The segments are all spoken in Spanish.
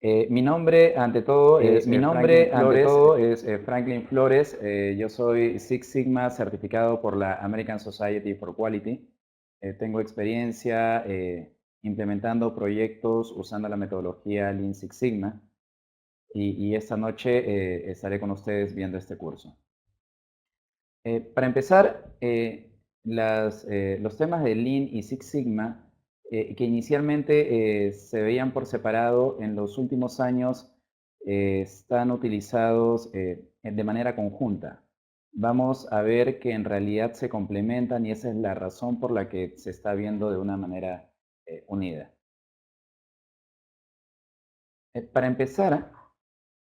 Mi nombre, ante todo, es Franklin Flores. Yo soy Six Sigma certificado por la American Society for Quality. Tengo experiencia implementando proyectos usando la metodología Lean Six Sigma y esta noche estaré con ustedes viendo este curso. Para empezar, los temas de Lean y Six Sigma, que inicialmente se veían por separado, en los últimos años están utilizados de manera conjunta. Vamos a ver que en realidad se complementan y esa es la razón por la que se está viendo de una manera unida. Para empezar,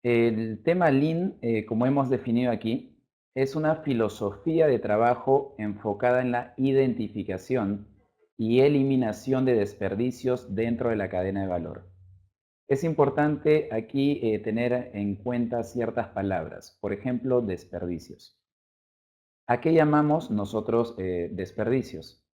el tema Lean, como hemos definido aquí, es una filosofía de trabajo enfocada en la identificación y eliminación de desperdicios dentro de la cadena de valor. Es importante aquí tener en cuenta ciertas palabras, por ejemplo, desperdicios. ¿A qué llamamos nosotros desperdicios?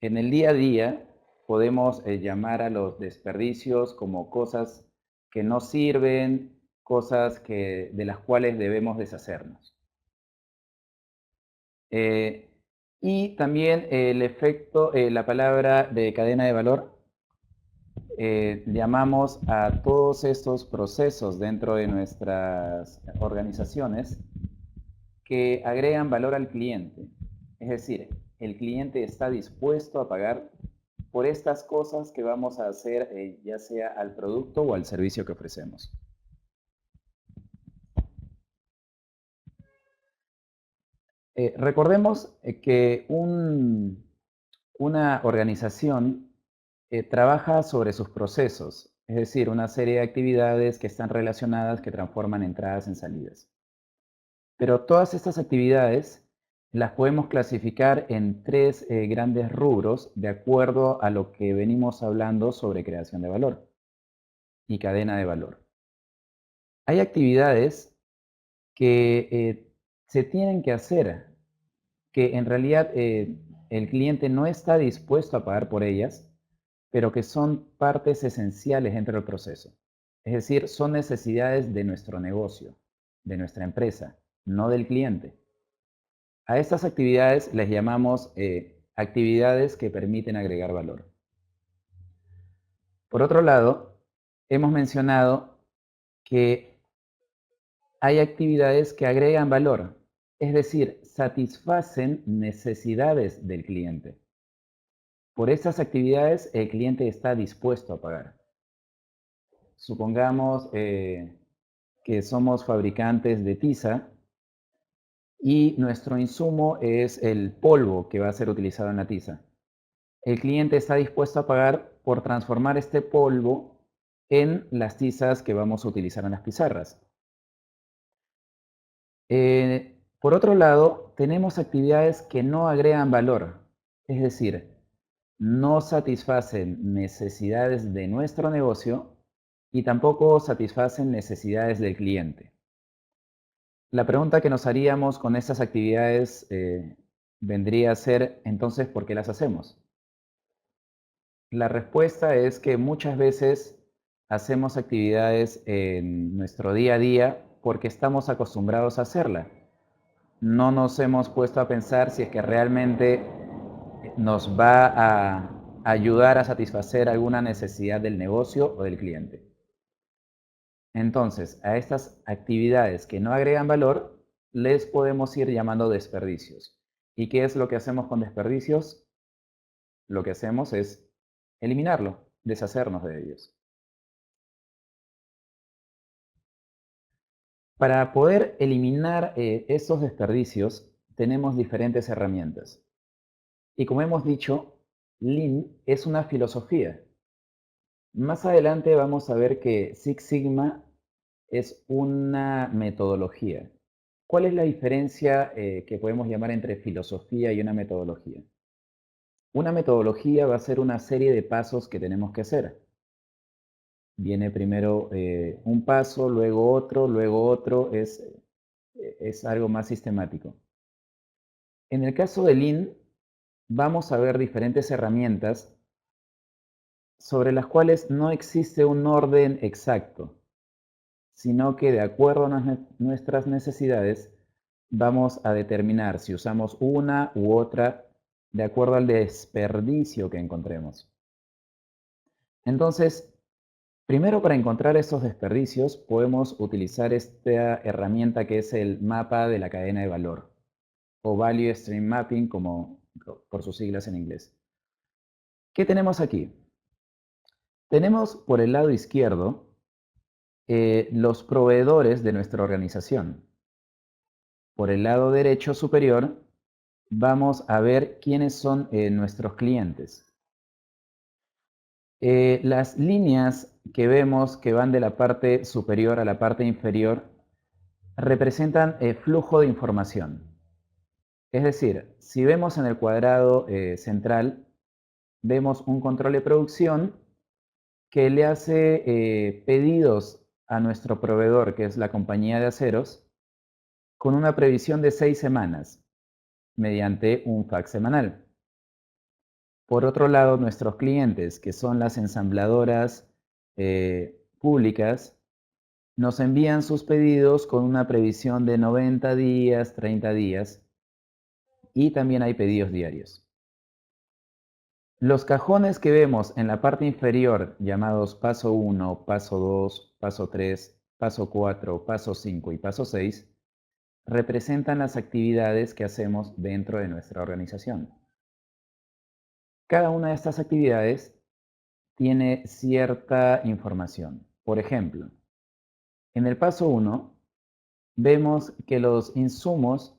En el día a día podemos llamar a los desperdicios como cosas que no sirven, cosas de las cuales debemos deshacernos. Y también el efecto, la palabra de cadena de valor, llamamos a todos estos procesos dentro de nuestras organizaciones que agregan valor al cliente. Es decir, el cliente está dispuesto a pagar por estas cosas que vamos a hacer, ya sea al producto o al servicio que ofrecemos. Recordemos que una organización trabaja sobre sus procesos, es decir, una serie de actividades que están relacionadas que transforman entradas en salidas. Pero todas estas actividades las podemos clasificar en tres grandes rubros de acuerdo a lo que venimos hablando sobre creación de valor y cadena de valor. Hay actividades que se tienen que hacer, que en realidad el cliente no está dispuesto a pagar por ellas, pero que son partes esenciales dentro del proceso. Es decir, son necesidades de nuestro negocio, de nuestra empresa, no del cliente. A estas actividades les llamamos actividades que permiten agregar valor. Por otro lado, hemos mencionado que hay actividades que agregan valor, es decir, satisfacen necesidades del cliente. Por estas actividades el cliente está dispuesto a pagar. Supongamos que somos fabricantes de tiza y nuestro insumo es el polvo que va a ser utilizado en la tiza. El cliente está dispuesto a pagar por transformar este polvo en las tizas que vamos a utilizar en las pizarras. Por otro lado, tenemos actividades que no agregan valor, es decir, no satisfacen necesidades de nuestro negocio y tampoco satisfacen necesidades del cliente. La pregunta que nos haríamos con estas actividades vendría a ser, entonces, ¿por qué las hacemos? La respuesta es que muchas veces hacemos actividades en nuestro día a día porque estamos acostumbrados a hacerla. No nos hemos puesto a pensar si es que realmente nos va a ayudar a satisfacer alguna necesidad del negocio o del cliente. Entonces, a estas actividades que no agregan valor, les podemos ir llamando desperdicios. ¿Y qué es lo que hacemos con desperdicios? Lo que hacemos es eliminarlo, deshacernos de ellos. Para poder eliminar estos desperdicios, tenemos diferentes herramientas. Y como hemos dicho, Lean es una filosofía. Más adelante vamos a ver que Six Sigma es una metodología. ¿Cuál es la diferencia que podemos llamar entre filosofía y una metodología? Una metodología va a ser una serie de pasos que tenemos que hacer. Viene primero un paso, luego otro, es algo más sistemático. En el caso de Lean, vamos a ver diferentes herramientas sobre las cuales no existe un orden exacto, sino que de acuerdo a nuestras necesidades vamos a determinar si usamos una u otra de acuerdo al desperdicio que encontremos. Entonces, primero, para encontrar esos desperdicios, podemos utilizar esta herramienta que es el mapa de la cadena de valor, o Value Stream Mapping, como por sus siglas en inglés. ¿Qué tenemos aquí? Tenemos por el lado izquierdo los proveedores de nuestra organización. Por el lado derecho superior vamos a ver quiénes son nuestros clientes. Las líneas que vemos que van de la parte superior a la parte inferior representan flujo de información. Es decir, si vemos en el cuadrado central, vemos un control de producción que le hace pedidos a nuestro proveedor, que es la compañía de aceros, con una previsión de 6 semanas, mediante un fax semanal. Por otro lado, nuestros clientes, que son las ensambladoras públicas, nos envían sus pedidos con una previsión de 90 días, 30 días, y también hay pedidos diarios. Los cajones que vemos en la parte inferior, llamados paso 1, paso 2, paso 3, paso 4, paso 5 y paso 6, representan las actividades que hacemos dentro de nuestra organización. Cada una de estas actividades tiene cierta información. Por ejemplo, en el paso 1 vemos que los insumos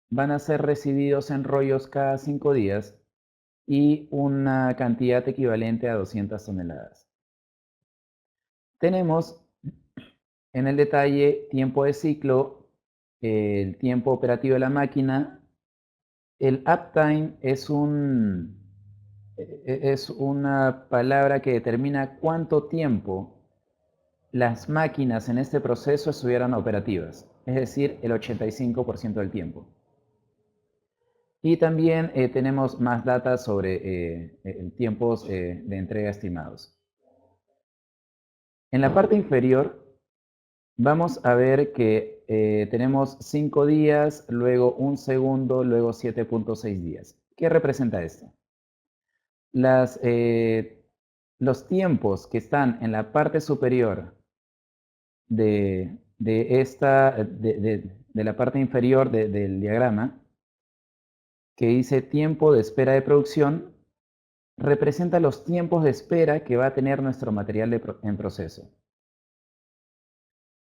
van a ser recibidos en rollos cada 5 días y una cantidad equivalente a 200 toneladas. Tenemos en el detalle tiempo de ciclo, el tiempo operativo de la máquina. El uptime es una palabra que determina cuánto tiempo las máquinas en este proceso estuvieran operativas, es decir, el 85% del tiempo. Y también tenemos más datos sobre tiempos de entrega estimados. En la parte inferior vamos a ver que tenemos 5 días, luego un segundo, luego 7.6 días. ¿Qué representa esto? Los tiempos que están en la parte superior de la parte inferior del diagrama, que dice tiempo de espera de producción, representa los tiempos de espera que va a tener nuestro material en proceso.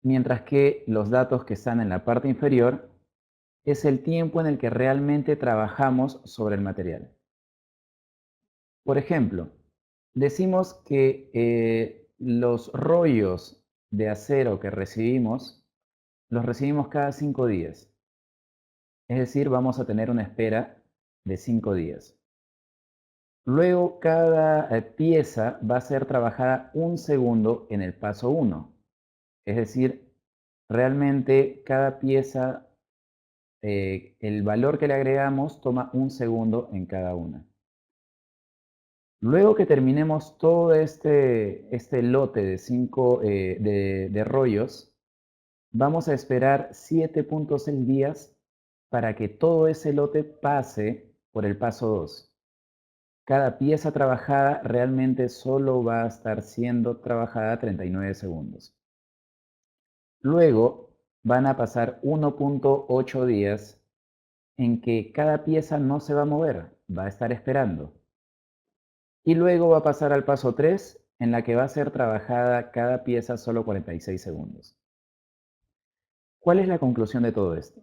Mientras que los datos que están en la parte inferior es el tiempo en el que realmente trabajamos sobre el material. Por ejemplo, decimos que los rollos de acero que recibimos, los recibimos cada 5 días. Es decir, vamos a tener una espera de 5 días. Luego, cada pieza va a ser trabajada un segundo en el paso 1. Es decir, realmente cada pieza, el valor que le agregamos toma un segundo en cada una. Luego que terminemos todo este lote de 5 de rollos, vamos a esperar 7.6 días para que todo ese lote pase por el paso 2. Cada pieza trabajada realmente solo va a estar siendo trabajada 39 segundos. Luego van a pasar 1.8 días en que cada pieza no se va a mover, va a estar esperando. Y luego va a pasar al paso 3, en la que va a ser trabajada cada pieza solo 46 segundos. ¿Cuál es la conclusión de todo esto?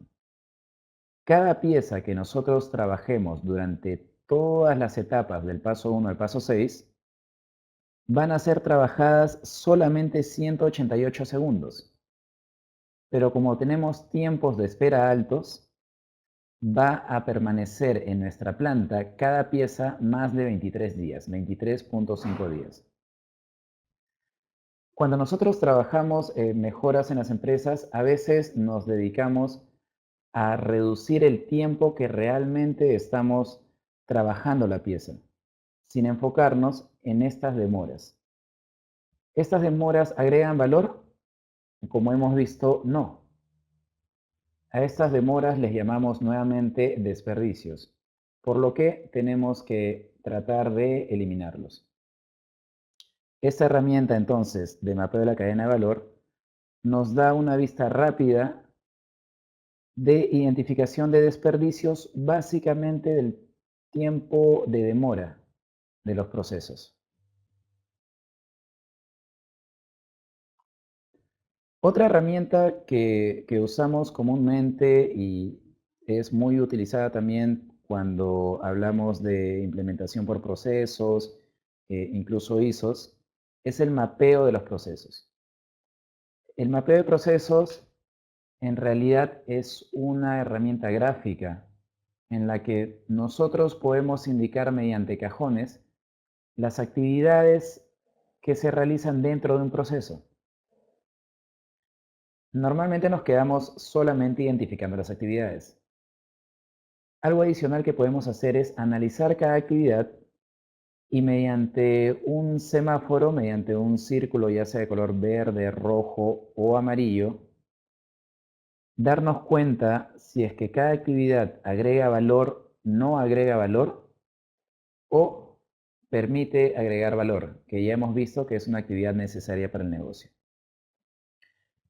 Cada pieza que nosotros trabajemos durante todas las etapas del paso 1 al paso 6 van a ser trabajadas solamente 188 segundos. Pero como tenemos tiempos de espera altos, va a permanecer en nuestra planta cada pieza más de 23 días, 23.5 días. Cuando nosotros trabajamos mejoras en las empresas, a veces nos dedicamos a reducir el tiempo que realmente estamos trabajando la pieza. sin enfocarnos en estas demoras. ¿Estas demoras agregan valor? Como hemos visto, no. A estas demoras les llamamos nuevamente desperdicios, por lo que tenemos que tratar de eliminarlos. Esta herramienta entonces de mapeo de la cadena de valor nos da una vista rápida de identificación de desperdicios, básicamente del tiempo de demora de los procesos. Otra herramienta que usamos comúnmente y es muy utilizada también cuando hablamos de implementación por procesos, incluso ISOs, es el mapeo de los procesos. El mapeo de procesos en realidad es una herramienta gráfica en la que nosotros podemos indicar mediante cajones las actividades que se realizan dentro de un proceso. Normalmente nos quedamos solamente identificando las actividades. Algo adicional que podemos hacer es analizar cada actividad y mediante un semáforo, mediante un círculo ya sea de color verde, rojo o amarillo, darnos cuenta si es que cada actividad agrega valor, no agrega valor o permite agregar valor, que ya hemos visto que es una actividad necesaria para el negocio.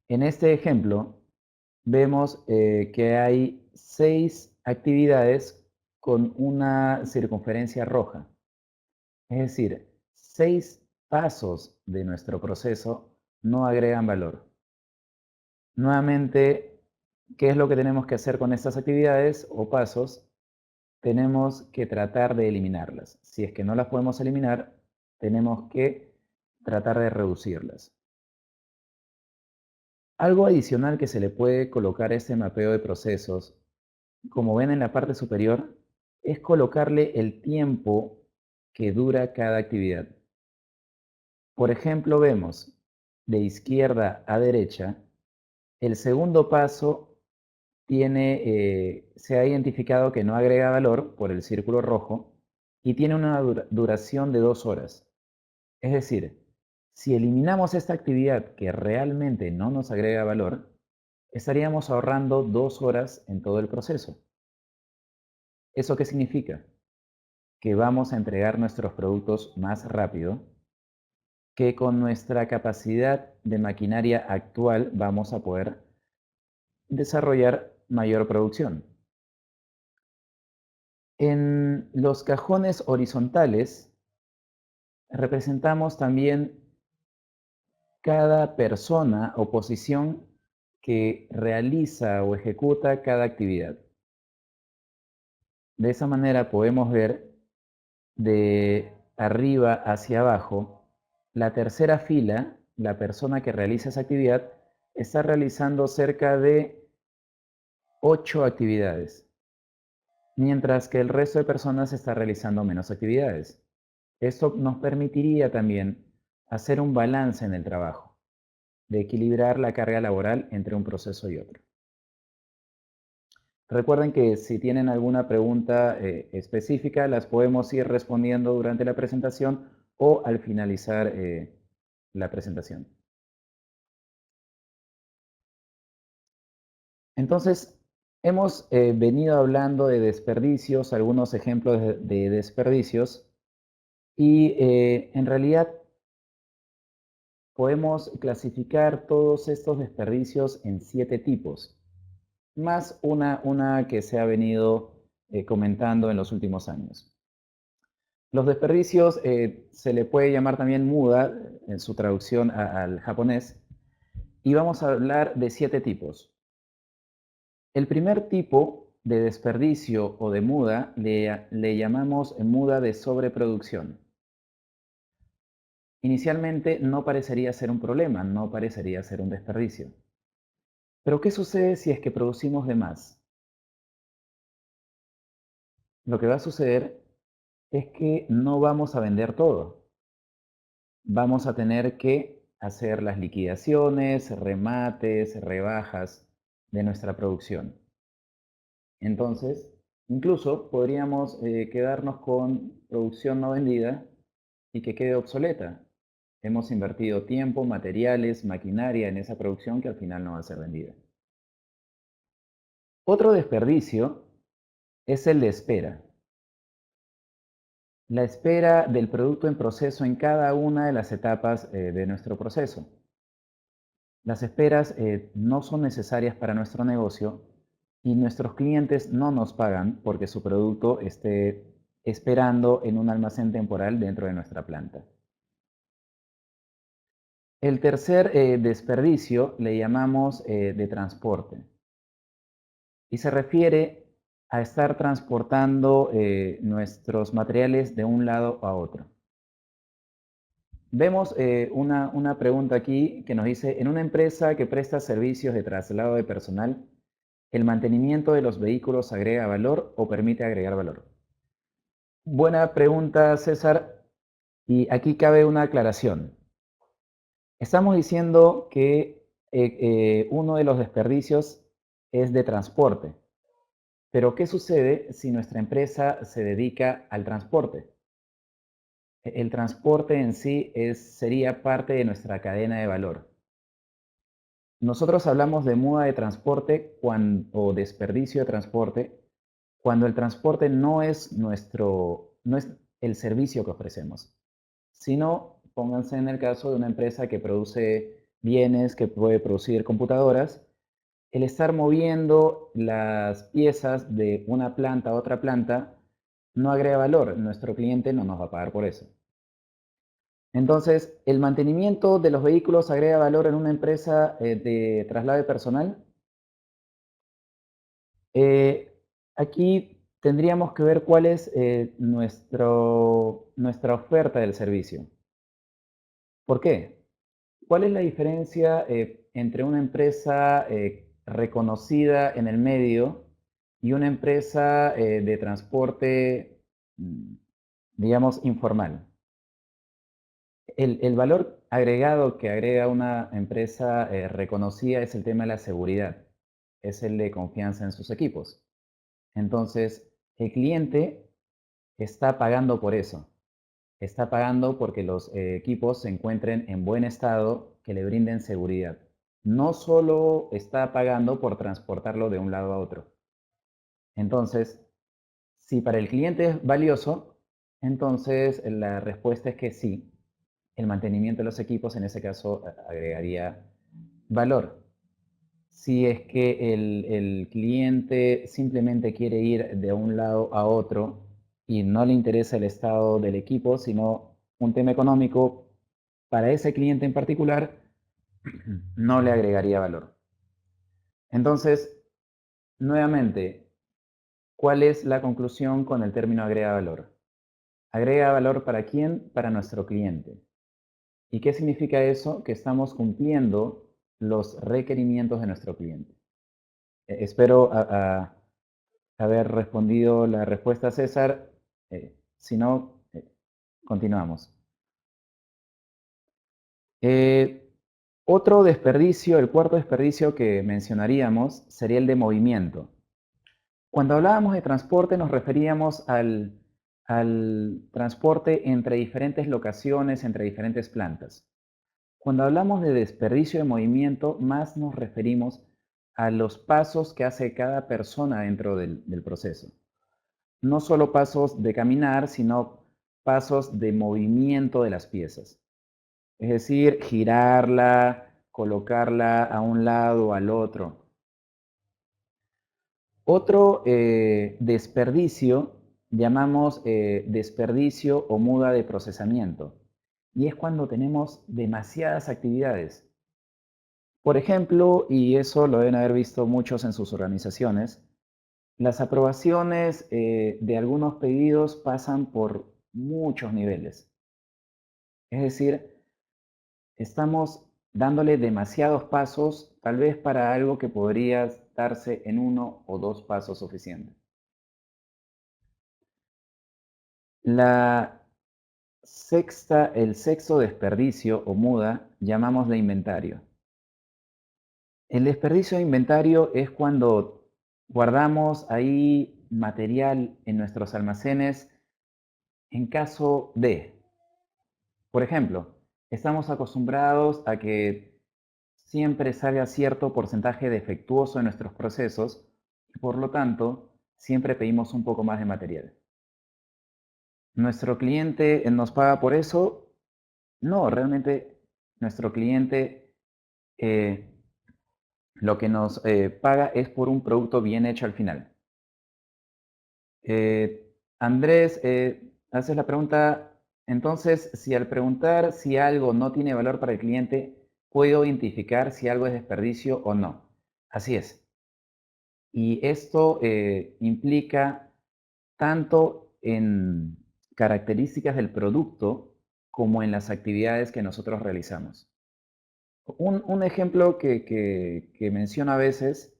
En este ejemplo, vemos que hay 6 actividades con una circunferencia roja. Es decir, 6 pasos de nuestro proceso no agregan valor. Nuevamente, ¿qué es lo que tenemos que hacer con estas actividades o pasos? Tenemos que tratar de eliminarlas. Si es que no las podemos eliminar, tenemos que tratar de reducirlas. Algo adicional que se le puede colocar a este mapeo de procesos, como ven en la parte superior, es colocarle el tiempo que dura cada actividad. Por ejemplo, vemos de izquierda a derecha, el segundo paso se ha identificado que no agrega valor por el círculo rojo y tiene una duración de 2 horas. Es decir, si eliminamos esta actividad que realmente no nos agrega valor, estaríamos ahorrando 2 horas en todo el proceso. ¿Eso qué significa? Que vamos a entregar nuestros productos más rápido, que con nuestra capacidad de maquinaria actual vamos a poder desarrollar mayor producción. En los cajones horizontales representamos también cada persona o posición que realiza o ejecuta cada actividad. De esa manera podemos ver de arriba hacia abajo, la tercera fila, la persona que realiza esa actividad, está realizando cerca de 8 actividades, mientras que el resto de personas está realizando menos actividades. Esto nos permitiría también hacer un balance en el trabajo, de equilibrar la carga laboral entre un proceso y otro. Recuerden que si tienen alguna pregunta específica, las podemos ir respondiendo durante la presentación o al finalizar la presentación. Entonces, hemos venido hablando de desperdicios, algunos ejemplos de desperdicios, y en realidad podemos clasificar todos estos desperdicios en 7 tipos, más una que se ha venido comentando en los últimos años. Los desperdicios se le puede llamar también muda en su traducción al japonés y vamos a hablar de 7 tipos. El primer tipo de desperdicio o de muda le llamamos muda de sobreproducción. Inicialmente no parecería ser un problema, no parecería ser un desperdicio. Pero ¿qué sucede si es que producimos de más? Lo que va a suceder es que no vamos a vender todo. Vamos a tener que hacer las liquidaciones, remates, rebajas de nuestra producción. Entonces, Incluso podríamos quedarnos con producción no vendida y que quede obsoleta. Hemos invertido tiempo, materiales, maquinaria en esa producción que al final no va a ser vendida. Otro desperdicio es el de espera. La espera del producto en proceso en cada una de las etapas de nuestro proceso. Las esperas no son necesarias para nuestro negocio y nuestros clientes no nos pagan porque su producto esté esperando en un almacén temporal dentro de nuestra planta. El tercer desperdicio le llamamos de transporte y se refiere a estar transportando nuestros materiales de un lado a otro. Vemos una pregunta aquí que nos dice, en una empresa que presta servicios de traslado de personal, ¿el mantenimiento de los vehículos agrega valor o permite agregar valor? Buena pregunta, César. Y aquí cabe una aclaración. Estamos diciendo que uno de los desperdicios es de transporte. Pero ¿qué sucede si nuestra empresa se dedica al transporte? El transporte en sí sería parte de nuestra cadena de valor. Nosotros hablamos de muda de transporte o desperdicio de transporte cuando el transporte no es el servicio que ofrecemos, sino pónganse en el caso de una empresa que produce bienes, que puede producir computadoras, el estar moviendo las piezas de una planta a otra planta no agrega valor, nuestro cliente no nos va a pagar por eso. Entonces, ¿el mantenimiento de los vehículos agrega valor en una empresa de traslado de personal? Eh, Aquí tendríamos que ver cuál es nuestra oferta del servicio. ¿Por qué? ¿Cuál es la diferencia entre una empresa reconocida en el medio y una empresa de transporte, mm, digamos, informal? El valor agregado que agrega una empresa reconocida es el tema de la seguridad, es el de confianza en sus equipos. Entonces, el cliente está pagando por eso. Está pagando porque los equipos se encuentren en buen estado, que le brinden seguridad. No solo está pagando por transportarlo de un lado a otro. Entonces, si para el cliente es valioso, entonces la respuesta es que sí, el mantenimiento de los equipos en ese caso agregaría valor. Si es que el cliente simplemente quiere ir de un lado a otro y no le interesa el estado del equipo, sino un tema económico, para ese cliente en particular, no le agregaría valor. Entonces, nuevamente, ¿cuál es la conclusión con el término agrega valor? ¿Agrega valor para quién? Para nuestro cliente. ¿Y qué significa eso? Que estamos cumpliendo los requerimientos de nuestro cliente. Espero haber respondido la respuesta, César. Si no, continuamos. Eh, Otro desperdicio, el cuarto desperdicio que mencionaríamos, sería el de movimiento. Cuando hablábamos de transporte nos referíamos al transporte entre diferentes locaciones, entre diferentes plantas. Cuando hablamos de desperdicio de movimiento, más nos referimos a los pasos que hace cada persona dentro del proceso. No solo pasos de caminar, sino pasos de movimiento de las piezas. Es decir, girarla, colocarla a un lado o al otro. Otro desperdicio llamamos desperdicio o muda de procesamiento. Y es cuando tenemos demasiadas actividades. Por ejemplo, y eso lo deben haber visto muchos en sus organizaciones, las aprobaciones de algunos pedidos pasan por muchos niveles. Es decir, estamos dándole demasiados pasos, tal vez para algo que podría darse en uno o dos pasos suficientes. El sexto desperdicio o muda llamamos de inventario. El desperdicio de inventario es cuando guardamos ahí material en nuestros almacenes en caso de, por ejemplo, estamos acostumbrados a que siempre salga cierto porcentaje defectuoso en nuestros procesos y por lo tanto siempre pedimos un poco más de material. ¿Nuestro cliente nos paga por eso? No, realmente nuestro cliente eh, lo que nos paga es por un producto bien hecho al final. Andrés, haces la pregunta, entonces, si al preguntar si algo no tiene valor para el cliente, puedo identificar si algo es desperdicio o no. Así es. Y esto implica tanto en características del producto como en las actividades que nosotros realizamos. Un ejemplo que menciono a veces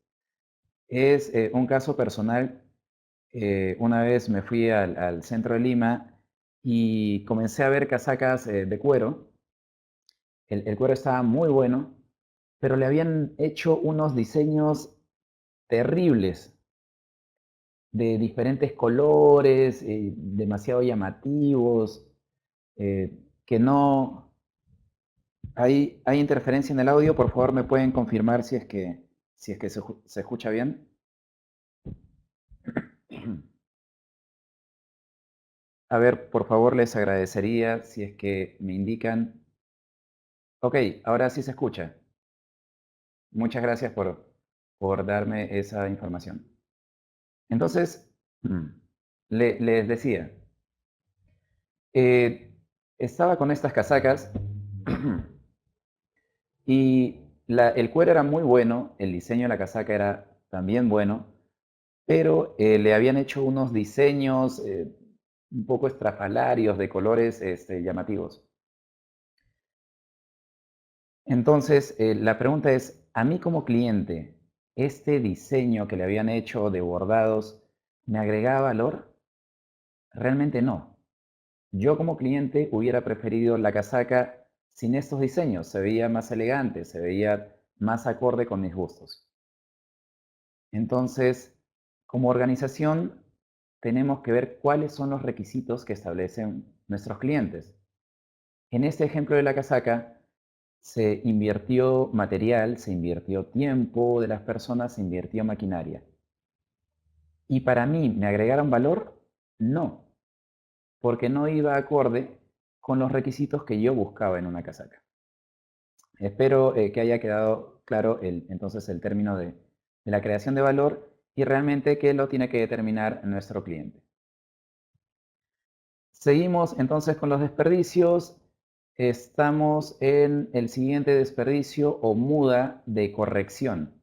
es un caso personal. Una vez me fui al centro de Lima y comencé a ver casacas de cuero. El cuero estaba muy bueno, pero le habían hecho unos diseños terribles de diferentes colores, demasiado llamativos, que no... Hay interferencia en el audio, por favor me pueden confirmar si es que se escucha bien. A ver, por favor les agradecería si es que me indican. Ok, ahora sí se escucha. Muchas gracias por darme esa información. Entonces, les decía, eh, estaba con estas casacas y el cuero era muy bueno, el diseño de la casaca era también bueno, pero le habían hecho unos diseños un poco estrafalarios de colores llamativos. Entonces, la pregunta es, a mí como cliente, ¿este diseño que le habían hecho de bordados me agregaba valor? Realmente no. Yo como cliente hubiera preferido la casaca sin estos diseños. Se veía más elegante, se veía más acorde con mis gustos. Entonces, como organización, tenemos que ver cuáles son los requisitos que establecen nuestros clientes. En este ejemplo de la casaca, se invirtió material, se invirtió tiempo de las personas, se invirtió maquinaria. ¿Y para mí me agregaron valor? No, porque no iba acorde con los requisitos que yo buscaba en una casaca. Espero que haya quedado claro entonces el término de la creación de valor y realmente qué lo tiene que determinar nuestro cliente. Seguimos entonces con los desperdicios. Estamos en el siguiente desperdicio o muda de corrección.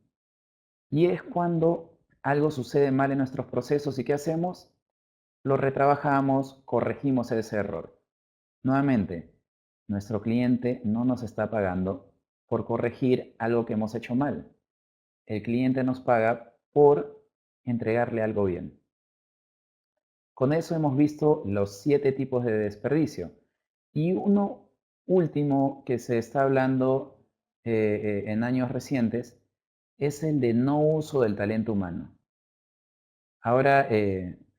Y es cuando algo sucede mal en nuestros procesos y ¿qué hacemos? Lo retrabajamos, corregimos ese error. Nuevamente, nuestro cliente no nos está pagando por corregir algo que hemos hecho mal. El cliente nos paga por entregarle algo bien. Con eso hemos visto los 7 tipos de desperdicio. Y uno último que se está hablando en años recientes es el de no uso del talento humano. Ahora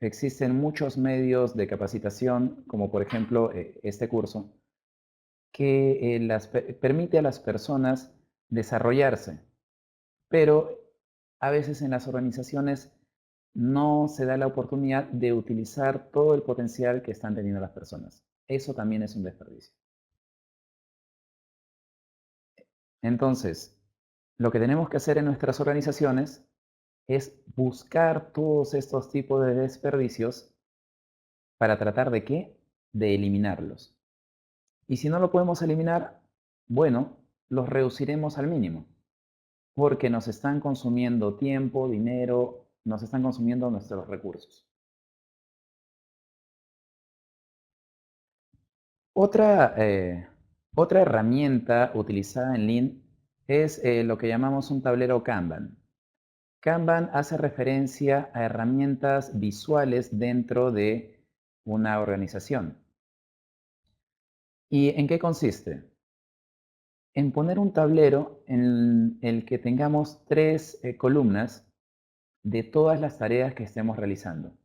existen muchos medios de capacitación, como por ejemplo este curso, que permite a las personas desarrollarse, pero a veces en las organizaciones no se da la oportunidad de utilizar todo el potencial que están teniendo las personas. Eso también es un desperdicio. Entonces, lo que tenemos que hacer en nuestras organizaciones es buscar todos estos tipos de desperdicios para tratar de qué? De eliminarlos. Y si no lo podemos eliminar, bueno, los reduciremos al mínimo, porque nos están consumiendo tiempo, dinero, nos están consumiendo nuestros recursos. Otra, otra herramienta utilizada en Lean es lo que llamamos un tablero Kanban. Kanban hace referencia a herramientas visuales dentro de una organización. ¿Y en qué consiste? En poner un tablero en el que tengamos 3 columnas de todas las tareas que estemos realizando.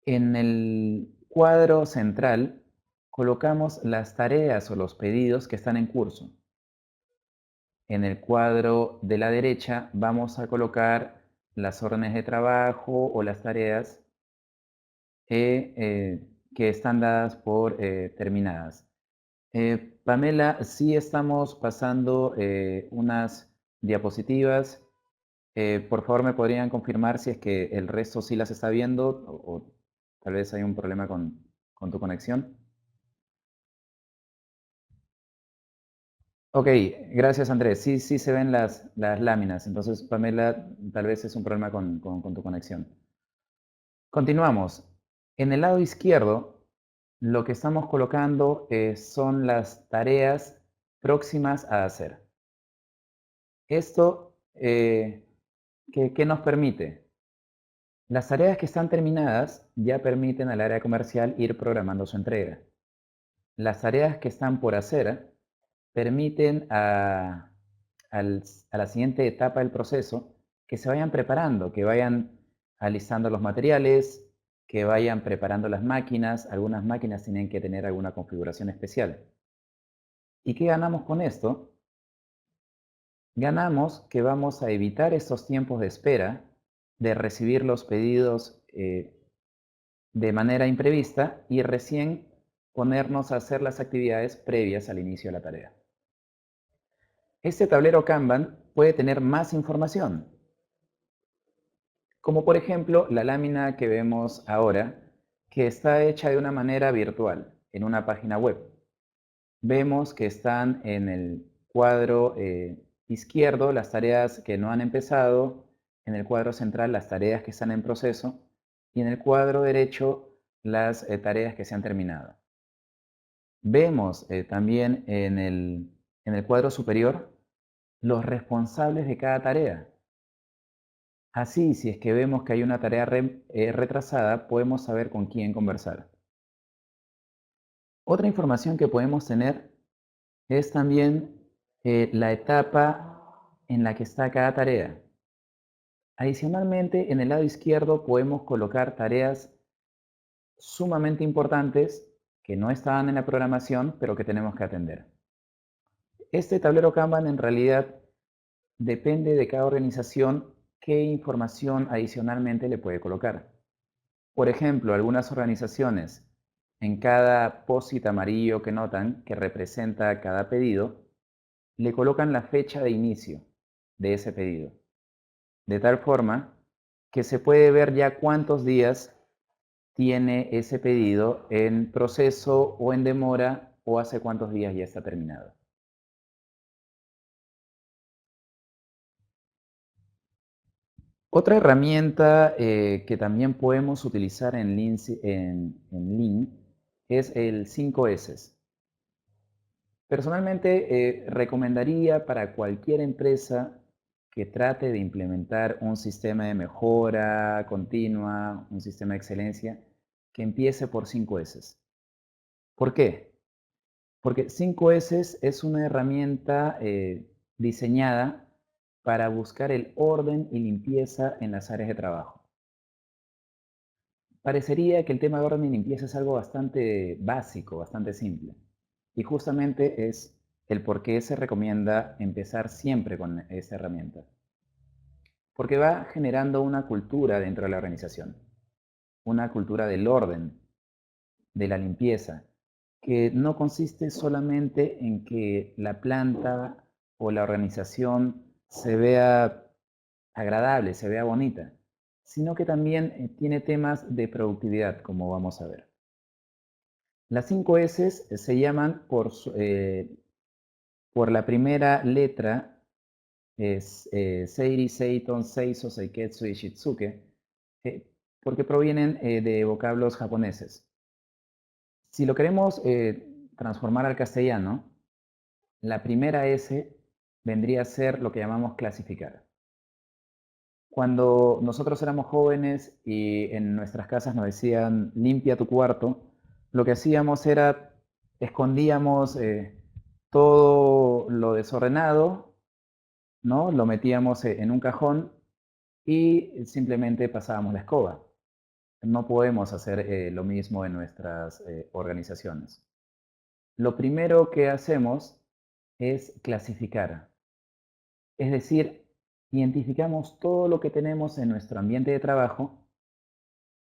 En el cuadro central colocamos las tareas o los pedidos que están en curso. En el cuadro de la derecha vamos a colocar las órdenes de trabajo o las tareas que están dadas por terminadas. Pamela, sí estamos pasando unas diapositivas. Por favor, ¿me podrían confirmar si es que el resto sí las está viendo o tal vez hay un problema con tu conexión? Ok, gracias Andrés. Sí, sí se ven las láminas. Entonces, Pamela, tal vez es un problema con tu conexión. Continuamos. En el lado izquierdo, lo que estamos colocando son las tareas próximas a hacer. Esto, ¿qué nos permite? Las tareas que están terminadas ya permiten al área comercial ir programando su entrega. Las tareas que están por hacer permiten a la siguiente etapa del proceso que se vayan preparando, que vayan alistando los materiales, que vayan preparando las máquinas. Algunas máquinas tienen que tener alguna configuración especial. ¿Y qué ganamos con esto? Ganamos que vamos a evitar estos tiempos de espera, de recibir los pedidos de manera imprevista y recién ponernos a hacer las actividades previas al inicio de la tarea. Este tablero Kanban puede tener más información, como por ejemplo la lámina que vemos ahora, que está hecha de una manera virtual, en una página web. Vemos que están en el cuadro izquierdo las tareas que no han empezado, en el cuadro central las tareas que están en proceso y en el cuadro derecho las tareas que se han terminado. Vemos también en el cuadro superior los responsables de cada tarea. Así, si es que vemos que hay una tarea retrasada, podemos saber con quién conversar. Otra información que podemos tener es también la etapa en la que está cada tarea. Adicionalmente, en el lado izquierdo podemos colocar tareas sumamente importantes que no estaban en la programación, pero que tenemos que atender. Este tablero Kanban en realidad depende de cada organización qué información adicionalmente le puede colocar. Por ejemplo, algunas organizaciones en cada POSIT amarillo que notan, que representa cada pedido, le colocan la fecha de inicio de ese pedido, de tal forma que se puede ver ya cuántos días tiene ese pedido en proceso o en demora o hace cuántos días ya está terminado. Otra herramienta que también podemos utilizar en Lean es el 5S. Personalmente, recomendaría para cualquier empresa que trate de implementar un sistema de mejora continua, un sistema de excelencia, que empiece por 5S. ¿Por qué? Porque 5S es una herramienta diseñada para buscar el orden y limpieza en las áreas de trabajo. Parecería que el tema de orden y limpieza es algo bastante básico, bastante simple. Y justamente es el por qué se recomienda empezar siempre con esta herramienta. Porque va generando una cultura dentro de la organización, una cultura del orden, de la limpieza, que no consiste solamente en que la planta o la organización se vea agradable, se vea bonita, sino que también tiene temas de productividad, como vamos a ver. Las 5 S se llaman por la primera letra, es Seiri, Seiton, Seiso, Seiketsu y Shitsuke, porque provienen de vocablos japoneses. Si lo queremos transformar al castellano, la primera S vendría a ser lo que llamamos clasificar. Cuando nosotros éramos jóvenes y en nuestras casas nos decían limpia tu cuarto, lo que hacíamos era escondíamos todo lo desordenado ¿no? Lo metíamos en un cajón y simplemente pasábamos la escoba. No podemos hacer lo mismo en nuestras organizaciones. Lo primero que hacemos es clasificar, es decir, identificamos todo lo que tenemos en nuestro ambiente de trabajo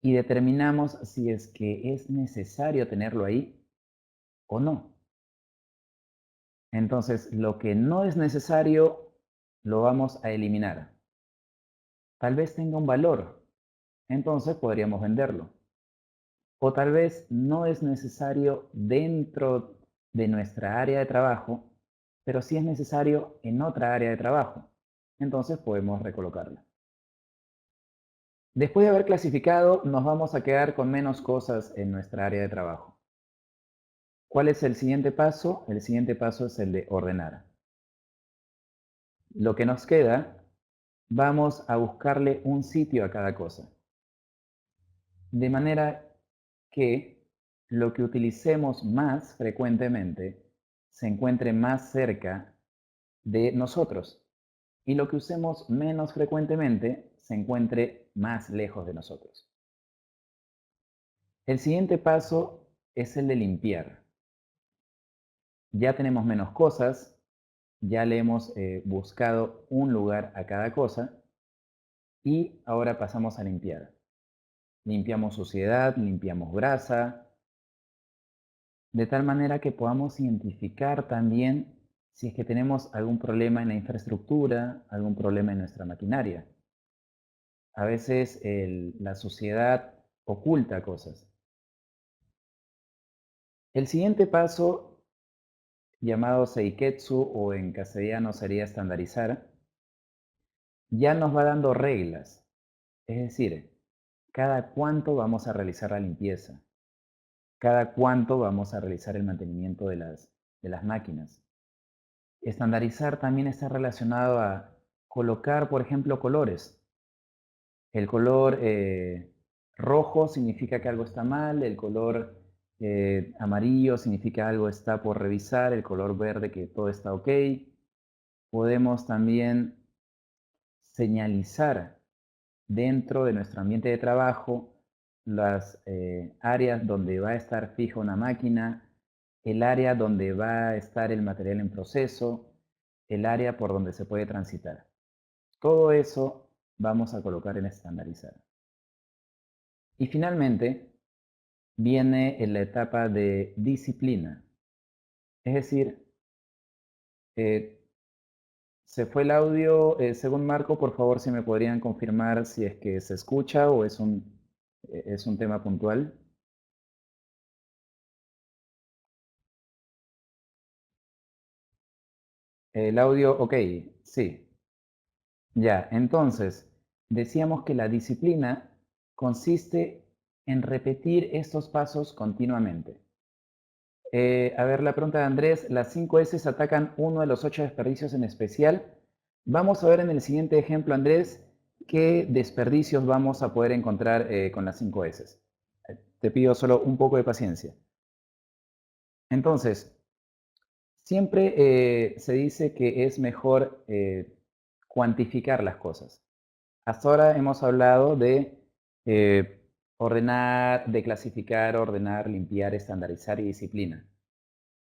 y determinamos si es que es necesario tenerlo ahí o no. Entonces, lo que no es necesario lo vamos a eliminar. Tal vez tenga un valor, entonces podríamos venderlo. O tal vez no es necesario dentro de nuestra área de trabajo, pero sí es necesario en otra área de trabajo. Entonces podemos recolocarla. Después de haber clasificado, nos vamos a quedar con menos cosas en nuestra área de trabajo. ¿Cuál es el siguiente paso? El siguiente paso es el de ordenar. Lo que nos queda, vamos a buscarle un sitio a cada cosa. De manera que lo que utilicemos más frecuentemente se encuentre más cerca de nosotros y lo que usemos menos frecuentemente se encuentre más lejos de nosotros. El siguiente paso es el de limpiar. Ya tenemos menos cosas, ya le hemos buscado un lugar a cada cosa y ahora pasamos a limpiar. Limpiamos suciedad, limpiamos grasa, de tal manera que podamos identificar también si es que tenemos algún problema en la infraestructura, algún problema en nuestra maquinaria. A veces la suciedad oculta cosas. El siguiente paso, llamado seiketsu o en castellano sería estandarizar, ya nos va dando reglas. Es decir, cada cuánto vamos a realizar la limpieza, cada cuánto vamos a realizar el mantenimiento de las máquinas. Estandarizar también está relacionado a colocar, por ejemplo, colores. El color rojo significa que algo está mal, el color amarillo significa algo está por revisar, el color verde que todo está ok. Podemos también señalizar dentro de nuestro ambiente de trabajo las áreas donde va a estar fija una máquina, el área donde va a estar el material en proceso, el área por donde se puede transitar. Todo eso vamos a colocar en estandarizar. Y finalmente viene en la etapa de disciplina. Es decir, eh, se fue el audio, según Marco, por favor, si me podrían confirmar si es que se escucha o es un tema puntual. El audio, ok, sí. Ya, entonces, decíamos que la disciplina consiste en repetir estos pasos continuamente. A ver, la pregunta de Andrés, las 5 S atacan uno de los 8 desperdicios en especial. Vamos a ver en el siguiente ejemplo, Andrés, qué desperdicios vamos a poder encontrar con las 5 S. Te pido solo un poco de paciencia. Entonces, siempre se dice que es mejor cuantificar las cosas. Hasta ahora hemos hablado de ordenar, de clasificar, ordenar, limpiar, estandarizar y disciplina.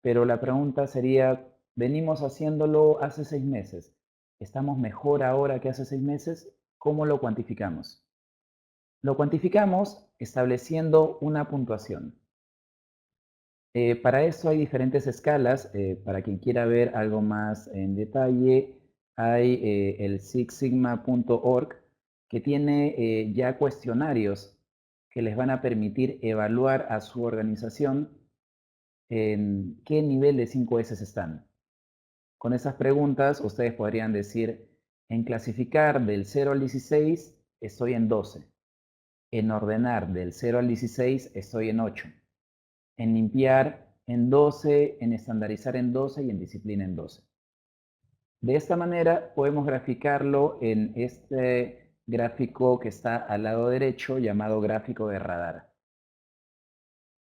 Pero la pregunta sería, venimos haciéndolo hace 6 meses. ¿Estamos mejor ahora que hace 6 meses? ¿Cómo lo cuantificamos? Lo cuantificamos estableciendo una puntuación. Para eso hay diferentes escalas. Para quien quiera ver algo más en detalle, hay el sixsigma.org que tiene ya cuestionarios que les van a permitir evaluar a su organización en qué nivel de 5S están. Con esas preguntas ustedes podrían decir, en clasificar del 0 al 16 estoy en 12. En ordenar del 0 al 16 estoy en 8. En limpiar en 12, en estandarizar en 12 y en disciplina en 12. De esta manera podemos graficarlo en este gráfico que está al lado derecho llamado gráfico de radar.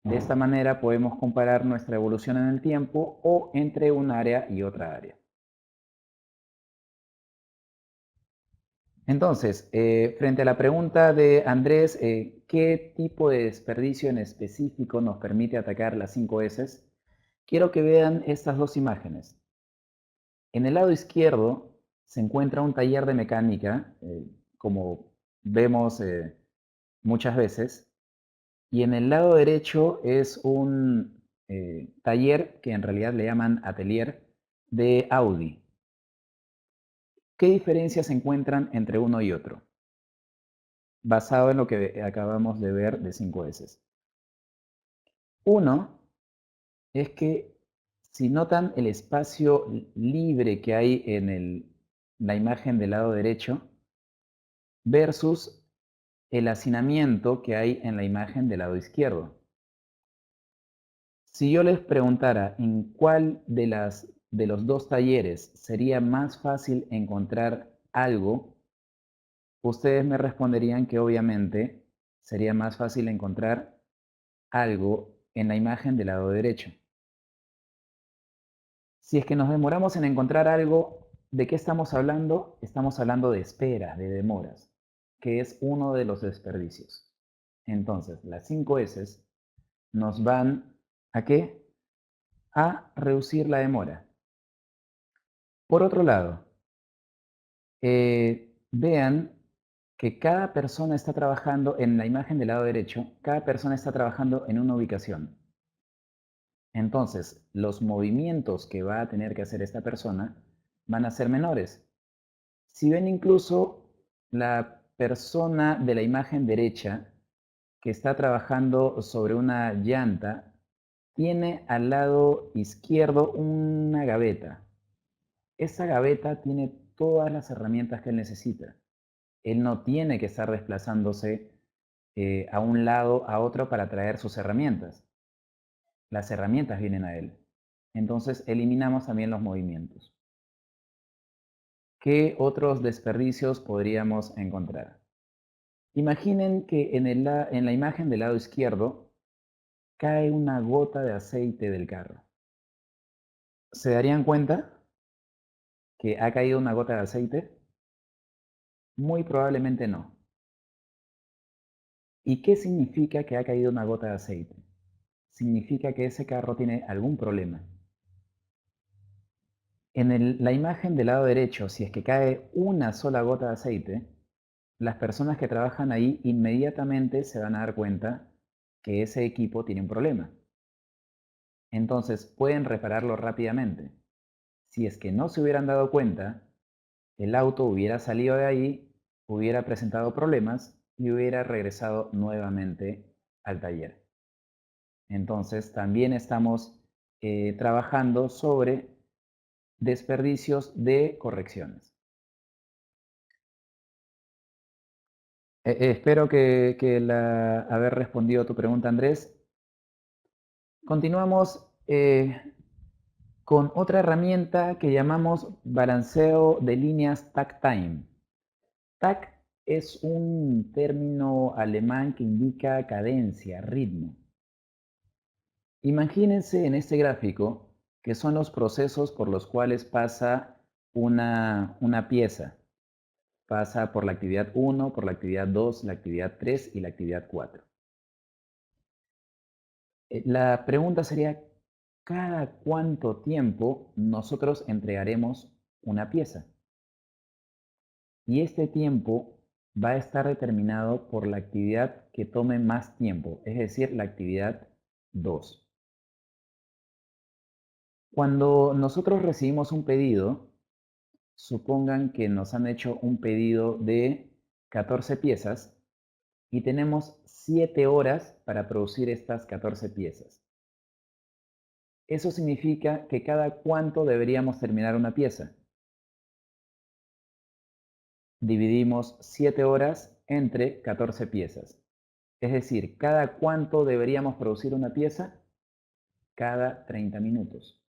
De esta manera podemos comparar nuestra evolución en el tiempo o entre un área y otra área. Entonces, frente a la pregunta de Andrés, ¿qué tipo de desperdicio en específico nos permite atacar las 5 S? Quiero que vean estas dos imágenes. En el lado izquierdo se encuentra un taller de mecánica, como vemos muchas veces, y en el lado derecho es un taller que en realidad le llaman atelier de Audi. ¿Qué diferencias se encuentran entre uno y otro? Basado en lo que acabamos de ver de 5S. Uno es que si notan el espacio libre que hay en la imagen del lado derecho versus el hacinamiento que hay en la imagen del lado izquierdo. Si yo les preguntara en cuál de los dos talleres sería más fácil encontrar algo, ustedes me responderían que obviamente sería más fácil encontrar algo en la imagen del lado derecho. Si es que nos demoramos en encontrar algo, ¿de qué estamos hablando? Estamos hablando de esperas, de demoras, que es uno de los desperdicios. Entonces, las 5 S nos van ¿a qué? A reducir la demora. Por otro lado, vean que cada persona está trabajando en la imagen del lado derecho, cada persona está trabajando en una ubicación. Entonces, los movimientos que va a tener que hacer esta persona van a ser menores. Si ven incluso la persona de la imagen derecha que está trabajando sobre una llanta, tiene al lado izquierdo una gaveta. Esa gaveta tiene todas las herramientas que él necesita. Él no tiene que estar desplazándose a un lado, a otro para traer sus herramientas. Las herramientas vienen a él. Entonces eliminamos también los movimientos. ¿Qué otros desperdicios podríamos encontrar? Imaginen que en la imagen del lado izquierdo cae una gota de aceite del carro. ¿Se darían cuenta que ha caído una gota de aceite? Muy probablemente no. ¿Y qué significa que ha caído una gota de aceite? Significa que ese carro tiene algún problema. En la imagen del lado derecho, si es que cae una sola gota de aceite, las personas que trabajan ahí inmediatamente se van a dar cuenta que ese equipo tiene un problema. Entonces pueden repararlo rápidamente. Si es que no se hubieran dado cuenta, el auto hubiera salido de ahí, hubiera presentado problemas y hubiera regresado nuevamente al taller. Entonces también estamos trabajando sobre desperdicios de correcciones. Espero haber respondido a tu pregunta, Andrés. Continuamos con otra herramienta que llamamos balanceo de líneas takt time. Takt es un término alemán que indica cadencia, ritmo. Imagínense en este gráfico que son los procesos por los cuales pasa una pieza. Pasa por la actividad 1, por la actividad 2, la actividad 3 y la actividad 4. La pregunta sería, ¿cada cuánto tiempo nosotros entregaremos una pieza? Y este tiempo va a estar determinado por la actividad que tome más tiempo, es decir, la actividad 2. Cuando nosotros recibimos un pedido, supongan que nos han hecho un pedido de 14 piezas y tenemos 7 horas para producir estas 14 piezas. Eso significa que cada cuánto deberíamos terminar una pieza. Dividimos 7 horas entre 14 piezas. Es decir, cada cuánto deberíamos producir una pieza, cada 30 minutos.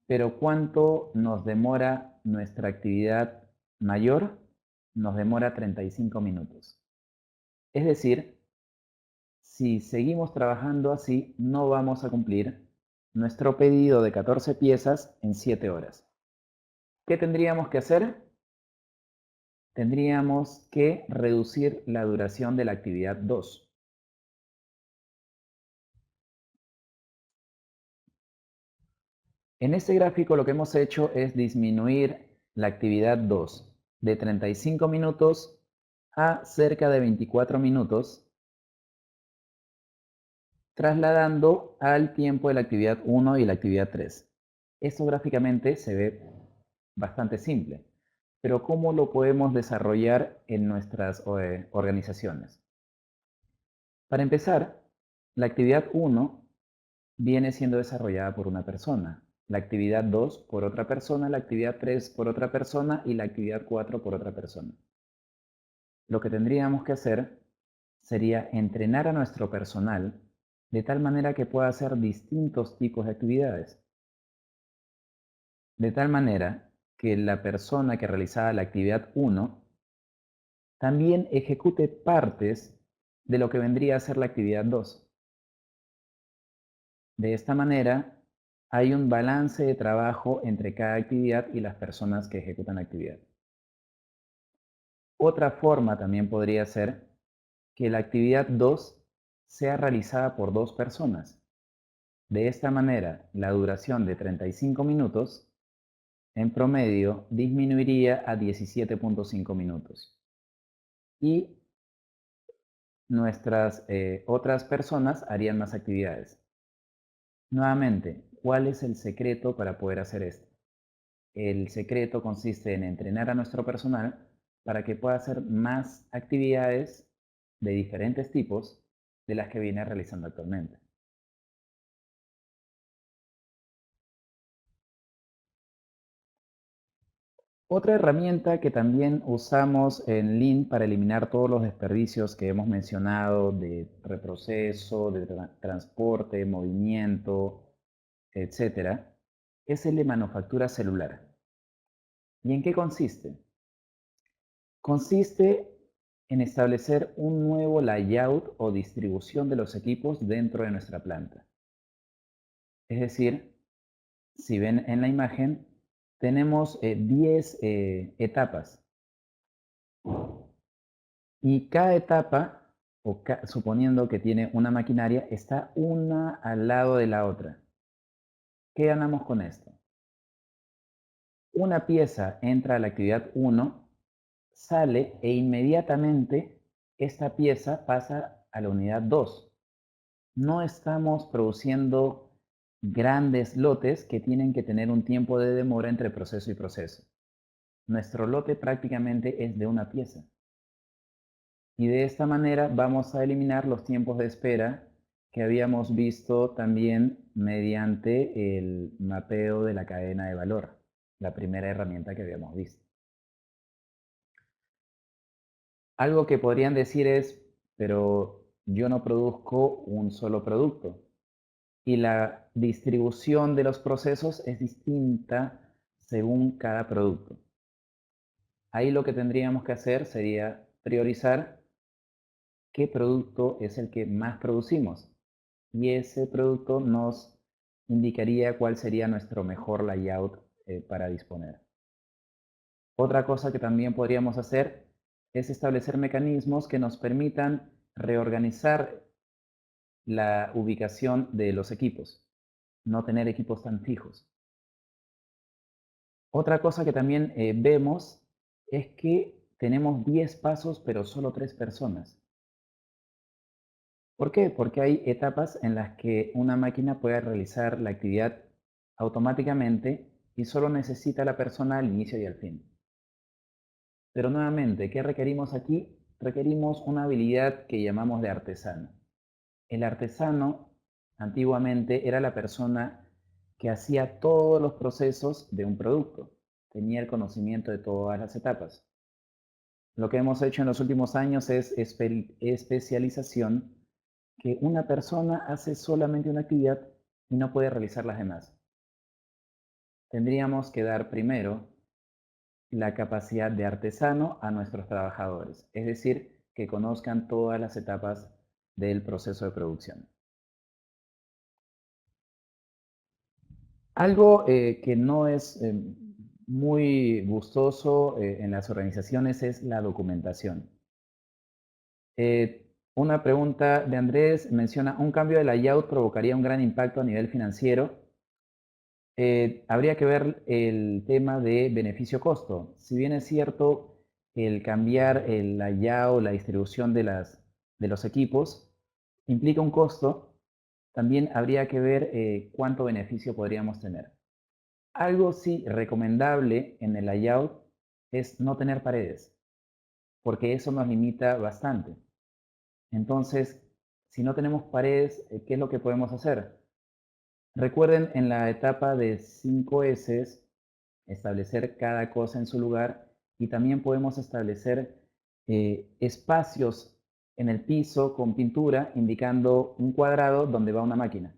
Pero ¿cuánto nos demora nuestra actividad mayor? Nos demora 35 minutos. Es decir, si seguimos trabajando así, no vamos a cumplir nuestro pedido de 14 piezas en 7 horas. ¿Qué tendríamos que hacer? tendríamos que reducir la duración de la actividad 2. En este gráfico lo que hemos hecho es disminuir la actividad 2 de 35 minutos a cerca de 24 minutos, trasladando al tiempo de la actividad 1 y la actividad 3. Esto gráficamente se ve bastante simple, pero ¿cómo lo podemos desarrollar en nuestras organizaciones? Para empezar, la actividad 1 viene siendo desarrollada por una persona, la actividad 2 por otra persona, la actividad 3 por otra persona y la actividad 4 por otra persona. Lo que tendríamos que hacer sería entrenar a nuestro personal de tal manera que pueda hacer distintos tipos de actividades. De tal manera que la persona que realizaba la actividad 1 también ejecute partes de lo que vendría a ser la actividad 2. De esta manera, hay un balance de trabajo entre cada actividad y las personas que ejecutan la actividad. Otra forma también podría ser que la actividad 2 sea realizada por dos personas. De esta manera, la duración de 35 minutos en promedio disminuiría a 17.5 minutos. Y nuestras otras personas harían más actividades. Nuevamente, ¿cuál es el secreto para poder hacer esto? El secreto consiste en entrenar a nuestro personal para que pueda hacer más actividades de diferentes tipos de las que viene realizando actualmente. Otra herramienta que también usamos en Lean para eliminar todos los desperdicios que hemos mencionado de reproceso, de transporte, movimiento, etcétera, es el de manufactura celular. ¿Y en qué consiste? Consiste en establecer un nuevo layout o distribución de los equipos dentro de nuestra planta. Es decir, si ven en la imagen, tenemos 10 etapas y cada etapa, suponiendo que tiene una maquinaria, está una al lado de la otra. ¿Qué ganamos con esto? Una pieza entra a la actividad 1, sale e inmediatamente esta pieza pasa a la unidad 2. No estamos produciendo grandes lotes que tienen que tener un tiempo de demora entre proceso y proceso. Nuestro lote prácticamente es de una pieza. Y de esta manera vamos a eliminar los tiempos de espera que habíamos visto también mediante el mapeo de la cadena de valor, la primera herramienta que habíamos visto. Algo que podrían decir es, pero yo no produzco un solo producto y la distribución de los procesos es distinta según cada producto. Ahí lo que tendríamos que hacer sería priorizar qué producto es el que más producimos y ese producto nos indicaría cuál sería nuestro mejor layout para disponer. Otra cosa que también podríamos hacer es establecer mecanismos que nos permitan reorganizar la ubicación de los equipos, no tener equipos tan fijos. Otra cosa que también vemos es que tenemos 10 pasos pero solo 3 personas. ¿Por qué? Porque hay etapas en las que una máquina puede realizar la actividad automáticamente y solo necesita la persona al inicio y al fin. Pero nuevamente, ¿qué requerimos aquí? Requerimos una habilidad que llamamos de artesano. El artesano antiguamente era la persona que hacía todos los procesos de un producto, tenía el conocimiento de todas las etapas. Lo que hemos hecho en los últimos años es especialización, que una persona hace solamente una actividad y no puede realizar las demás. Tendríamos que dar primero la capacidad de artesano a nuestros trabajadores, es decir, que conozcan todas las etapas del proceso de producción. Algo que no es muy gustoso en las organizaciones es la documentación. Una pregunta de Andrés menciona, ¿un cambio de layout provocaría un gran impacto a nivel financiero? Habría que ver el tema de beneficio-costo. Si bien es cierto, el cambiar el layout, la distribución de los equipos, implica un costo, también habría que ver cuánto beneficio podríamos tener. Algo sí recomendable en el layout es no tener paredes, porque eso nos limita bastante. Entonces, si no tenemos paredes, ¿qué es lo que podemos hacer? Recuerden en la etapa de 5 S, establecer cada cosa en su lugar y también podemos establecer espacios en el piso con pintura indicando un cuadrado donde va una máquina,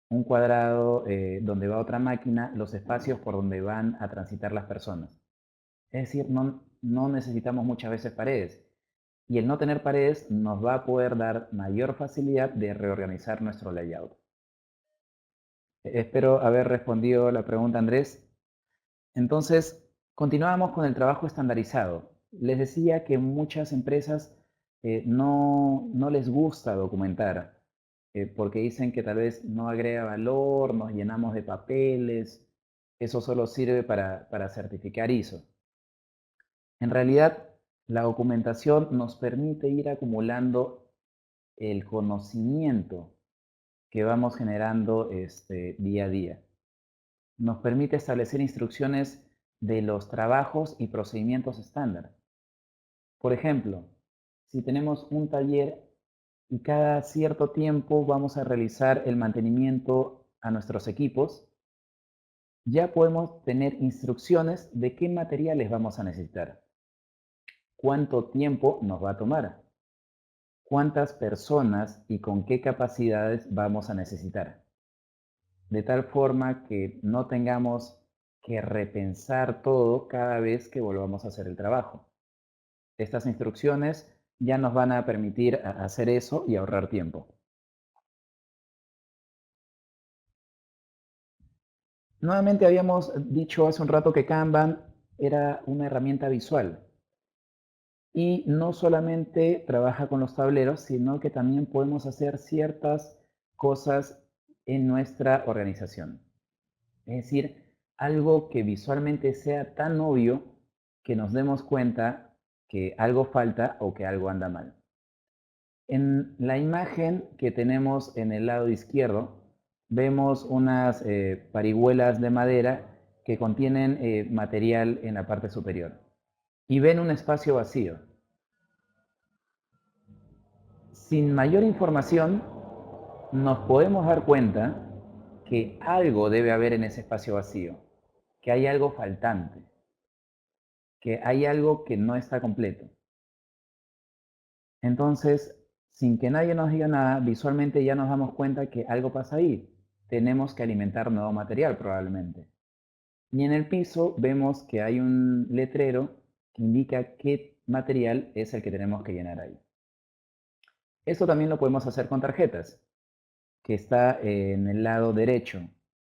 un cuadrado donde va otra máquina, los espacios por donde van a transitar las personas. Es decir, no necesitamos muchas veces paredes. Y el no tener paredes nos va a poder dar mayor facilidad de reorganizar nuestro layout. Espero haber respondido la pregunta, Andrés. Entonces, continuamos con el trabajo estandarizado. Les decía que muchas empresas no les gusta documentar porque dicen que tal vez no agrega valor, nos llenamos de papeles, eso solo sirve para certificar ISO. En realidad, la documentación nos permite ir acumulando el conocimiento que vamos generando día a día. Nos permite establecer instrucciones de los trabajos y procedimientos estándar. Por ejemplo, si tenemos un taller y cada cierto tiempo vamos a realizar el mantenimiento a nuestros equipos, ya podemos tener instrucciones de qué materiales vamos a necesitar, cuánto tiempo nos va a tomar, cuántas personas y con qué capacidades vamos a necesitar. De tal forma que no tengamos que repensar todo cada vez que volvamos a hacer el trabajo. Estas instrucciones ya nos van a permitir hacer eso y ahorrar tiempo. Nuevamente habíamos dicho hace un rato que Kanban era una herramienta visual y no solamente trabaja con los tableros, sino que también podemos hacer ciertas cosas en nuestra organización. Es decir, algo que visualmente sea tan obvio que nos demos cuenta que algo falta o que algo anda mal. En la imagen que tenemos en el lado izquierdo, vemos unas parihuelas de madera que contienen material en la parte superior. Y ven un espacio vacío. Sin mayor información, nos podemos dar cuenta que algo debe haber en ese espacio vacío, que hay algo faltante, que hay algo que no está completo. Entonces, sin que nadie nos diga nada, visualmente ya nos damos cuenta que algo pasa ahí. Tenemos que alimentar nuevo material probablemente. Y en el piso vemos que hay un letrero que indica qué material es el que tenemos que llenar ahí. Esto también lo podemos hacer con tarjetas, que está en el lado derecho.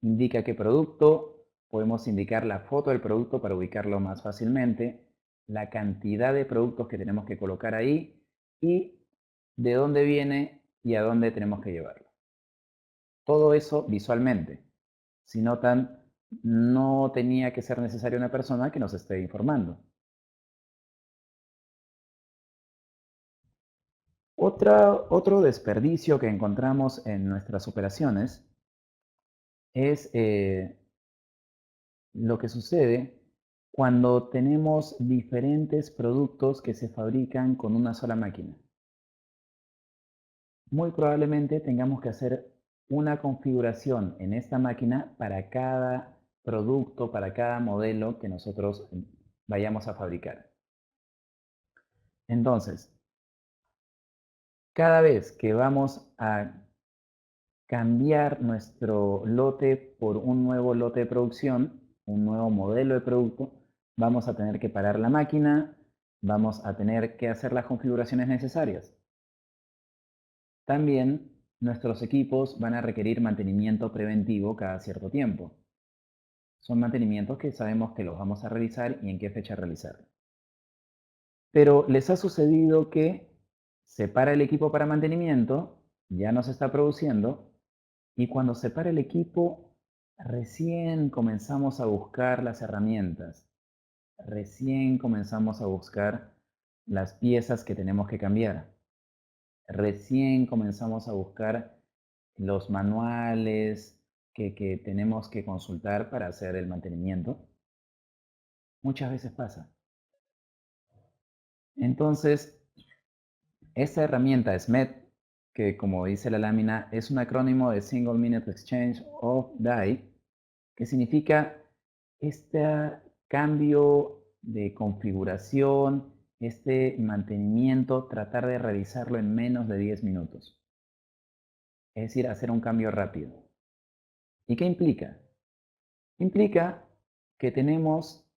Indica qué producto, podemos indicar la foto del producto para ubicarlo más fácilmente, la cantidad de productos que tenemos que colocar ahí y de dónde viene y a dónde tenemos que llevarlo. Todo eso visualmente. Si notan, no tenía que ser necesaria una persona que nos esté informando. Otro desperdicio que encontramos en nuestras operaciones es lo que sucede cuando tenemos diferentes productos que se fabrican con una sola máquina. Muy probablemente tengamos que hacer una configuración en esta máquina para cada producto, para cada modelo que nosotros vayamos a fabricar. Entonces, cada vez que vamos a cambiar nuestro lote por un nuevo lote de producción, un nuevo modelo de producto, vamos a tener que parar la máquina, vamos a tener que hacer las configuraciones necesarias. También nuestros equipos van a requerir mantenimiento preventivo cada cierto tiempo. Son mantenimientos que sabemos que los vamos a realizar y en qué fecha realizarlos. Pero les ha sucedido que se para el equipo para mantenimiento, ya no se está produciendo, y cuando se para el equipo, recién comenzamos a buscar las herramientas, recién comenzamos a buscar las piezas que tenemos que cambiar, recién comenzamos a buscar los manuales que tenemos que consultar para hacer el mantenimiento. Muchas veces pasa. Entonces, esta herramienta SMED, que como dice la lámina, es un acrónimo de Single Minute Exchange of Die, que significa este cambio de configuración, este mantenimiento, tratar de realizarlo en menos de 10 minutos. Es decir, hacer un cambio rápido. ¿Y qué implica? Implica que tenemos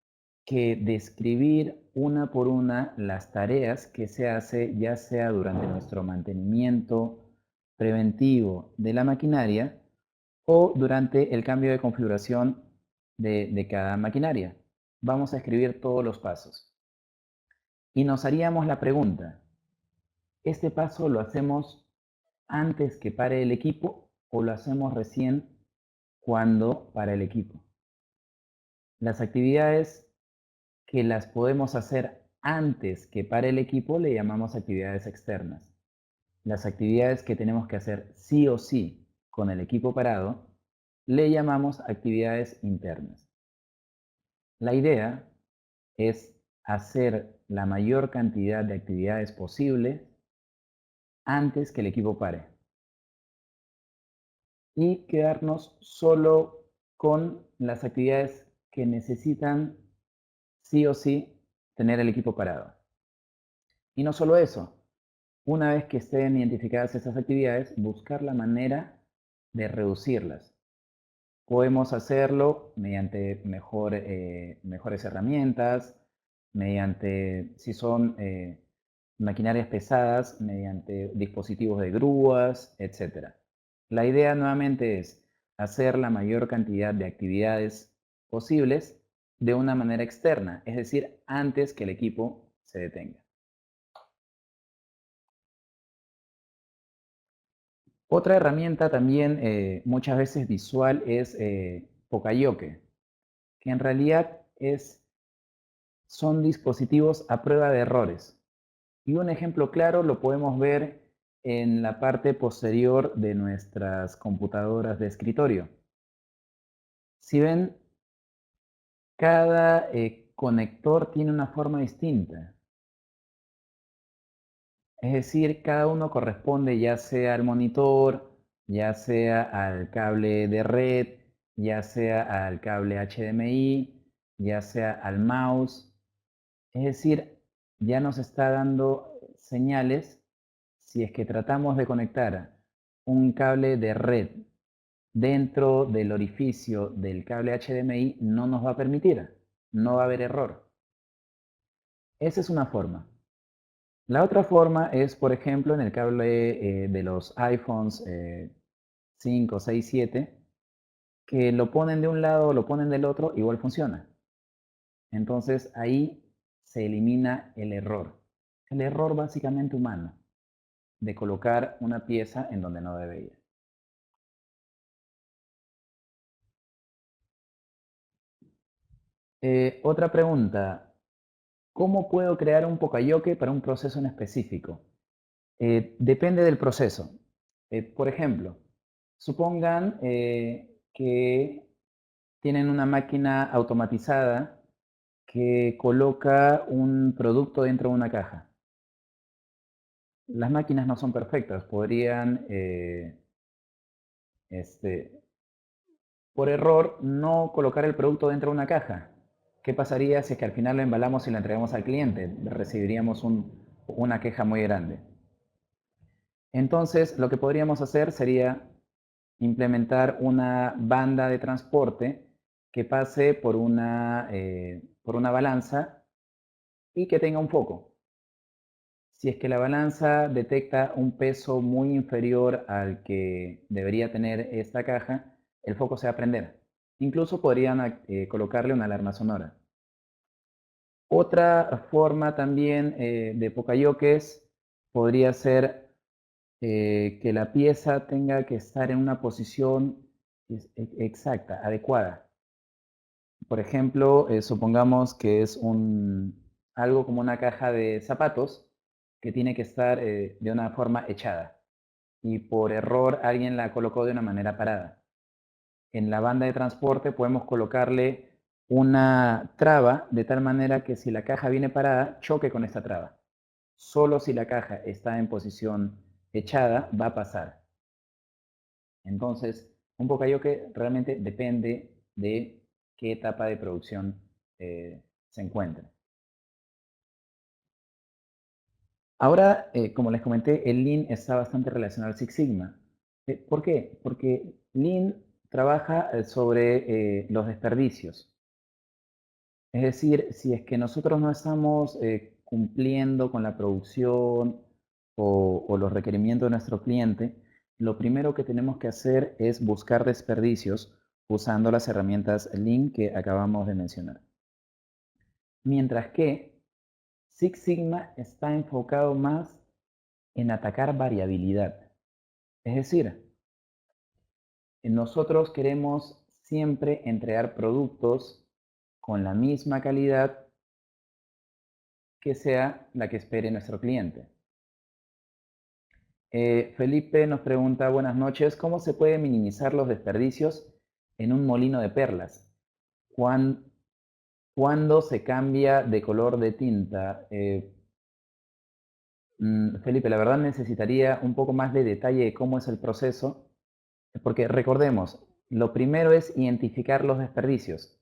que describir una por una las tareas que se hace ya sea durante nuestro mantenimiento preventivo de la maquinaria o durante el cambio de configuración de cada maquinaria. Vamos a escribir todos los pasos. Y nos haríamos la pregunta, ¿este paso lo hacemos antes que pare el equipo o lo hacemos recién cuando para el equipo? Las actividades que las podemos hacer antes que pare el equipo le llamamos actividades externas. Las actividades que tenemos que hacer sí o sí con el equipo parado le llamamos actividades internas. La idea es hacer la mayor cantidad de actividades posible antes que el equipo pare y quedarnos solo con las actividades que necesitan sí o sí tener el equipo parado. Y no solo eso, una vez que estén identificadas estas actividades, buscar la manera de reducirlas. Podemos hacerlo mediante mejores herramientas, mediante, si son maquinarias pesadas, mediante dispositivos de grúas, etc. La idea nuevamente es hacer la mayor cantidad de actividades posibles de una manera externa, es decir, antes que el equipo se detenga. Otra herramienta también muchas veces visual es Pocayoke, que en realidad son dispositivos a prueba de errores. Y un ejemplo claro lo podemos ver en la parte posterior de nuestras computadoras de escritorio. Si ven, cada conector tiene una forma distinta. Es decir, cada uno corresponde ya sea al monitor, ya sea al cable de red, ya sea al cable HDMI, ya sea al mouse. Es decir, ya nos está dando señales si es que tratamos de conectar un cable de red dentro del orificio del cable HDMI, no nos va a permitir, no va a haber error. Esa es una forma. La otra forma es, por ejemplo, en el cable de los iPhones 5, 6, 7, que lo ponen de un lado o lo ponen del otro, igual funciona. Entonces ahí se elimina el error. El error básicamente humano, de colocar una pieza en donde no debe ir. Otra pregunta, ¿cómo puedo crear un Pocayoke para un proceso en específico? Depende del proceso. Por ejemplo, supongan que tienen una máquina automatizada que coloca un producto dentro de una caja. Las máquinas no son perfectas, podrían, por error, no colocar el producto dentro de una caja. ¿Qué pasaría si es que al final lo embalamos y lo entregamos al cliente? Recibiríamos una queja muy grande. Entonces, lo que podríamos hacer sería implementar una banda de transporte que pase por una balanza y que tenga un foco. Si es que la balanza detecta un peso muy inferior al que debería tener esta caja, el foco se va a prender. Incluso podrían colocarle una alarma sonora. Otra forma también de pokayokes podría ser que la pieza tenga que estar en una posición exacta, adecuada. Por ejemplo, supongamos que es algo como una caja de zapatos que tiene que estar de una forma echada y por error alguien la colocó de una manera parada. En la banda de transporte podemos colocarle una traba de tal manera que si la caja viene parada, choque con esta traba. Solo si la caja está en posición echada va a pasar. Entonces, un Pocayoke realmente depende de qué etapa de producción se encuentre. Ahora, como les comenté, el Lean está bastante relacionado al Six Sigma. ¿Por qué? Porque Lean trabaja sobre los desperdicios. Es decir, si es que nosotros no estamos cumpliendo con la producción o los requerimientos de nuestro cliente, lo primero que tenemos que hacer es buscar desperdicios usando las herramientas Lean que acabamos de mencionar. Mientras que Six Sigma está enfocado más en atacar variabilidad. Es decir, nosotros queremos siempre entregar productos con la misma calidad que sea la que espere nuestro cliente. Felipe nos pregunta, buenas noches, ¿cómo se puede minimizar los desperdicios en un molino de perlas? ¿Cuándo se cambia de color de tinta? Felipe, la verdad necesitaría un poco más de detalle de cómo es el proceso, porque recordemos, lo primero es identificar los desperdicios,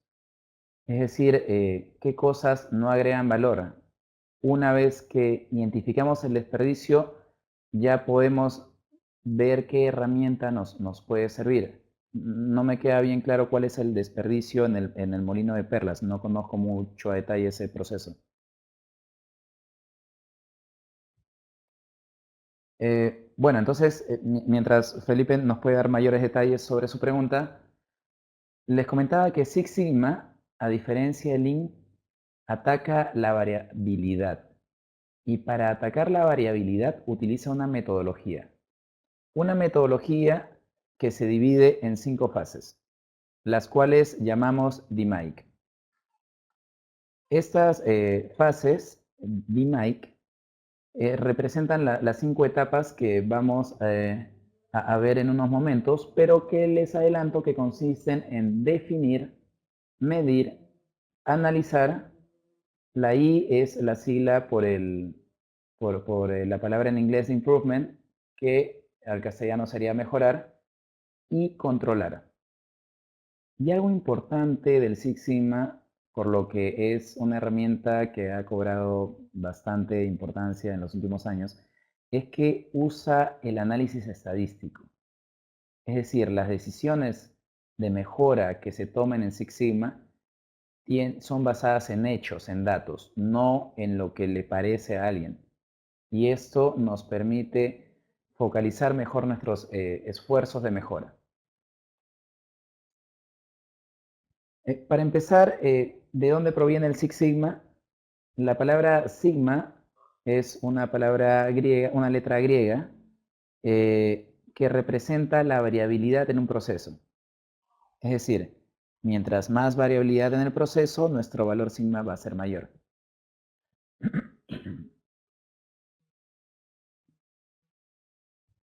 es decir, qué cosas no agregan valor. Una vez que identificamos el desperdicio, ya podemos ver qué herramienta nos puede servir. No me queda bien claro cuál es el desperdicio en el molino de perlas, no conozco mucho a detalle ese proceso. Bueno, entonces, mientras Felipe nos puede dar mayores detalles sobre su pregunta, les comentaba que Six Sigma, a diferencia de Lean, ataca la variabilidad. Y para atacar la variabilidad utiliza una metodología. Una metodología que se divide en 5 fases, las cuales llamamos DMAIC. Estas fases, DMAIC, representan las 5 etapas que vamos a ver en unos momentos, pero que les adelanto que consisten en definir, medir, analizar. La I es la sigla por la palabra en inglés improvement, que al castellano sería mejorar, y controlar. Y algo importante del Six Sigma, por lo que es una herramienta que ha cobrado bastante importancia en los últimos años, es que usa el análisis estadístico. Es decir, las decisiones de mejora que se tomen en Six Sigma son basadas en hechos, en datos, no en lo que le parece a alguien. Y esto nos permite focalizar mejor nuestros esfuerzos de mejora. Para empezar, ¿de dónde proviene el Six Sigma? La palabra sigma es una palabra griega, una letra griega, que representa la variabilidad en un proceso. Es decir, mientras más variabilidad en el proceso, nuestro valor sigma va a ser mayor.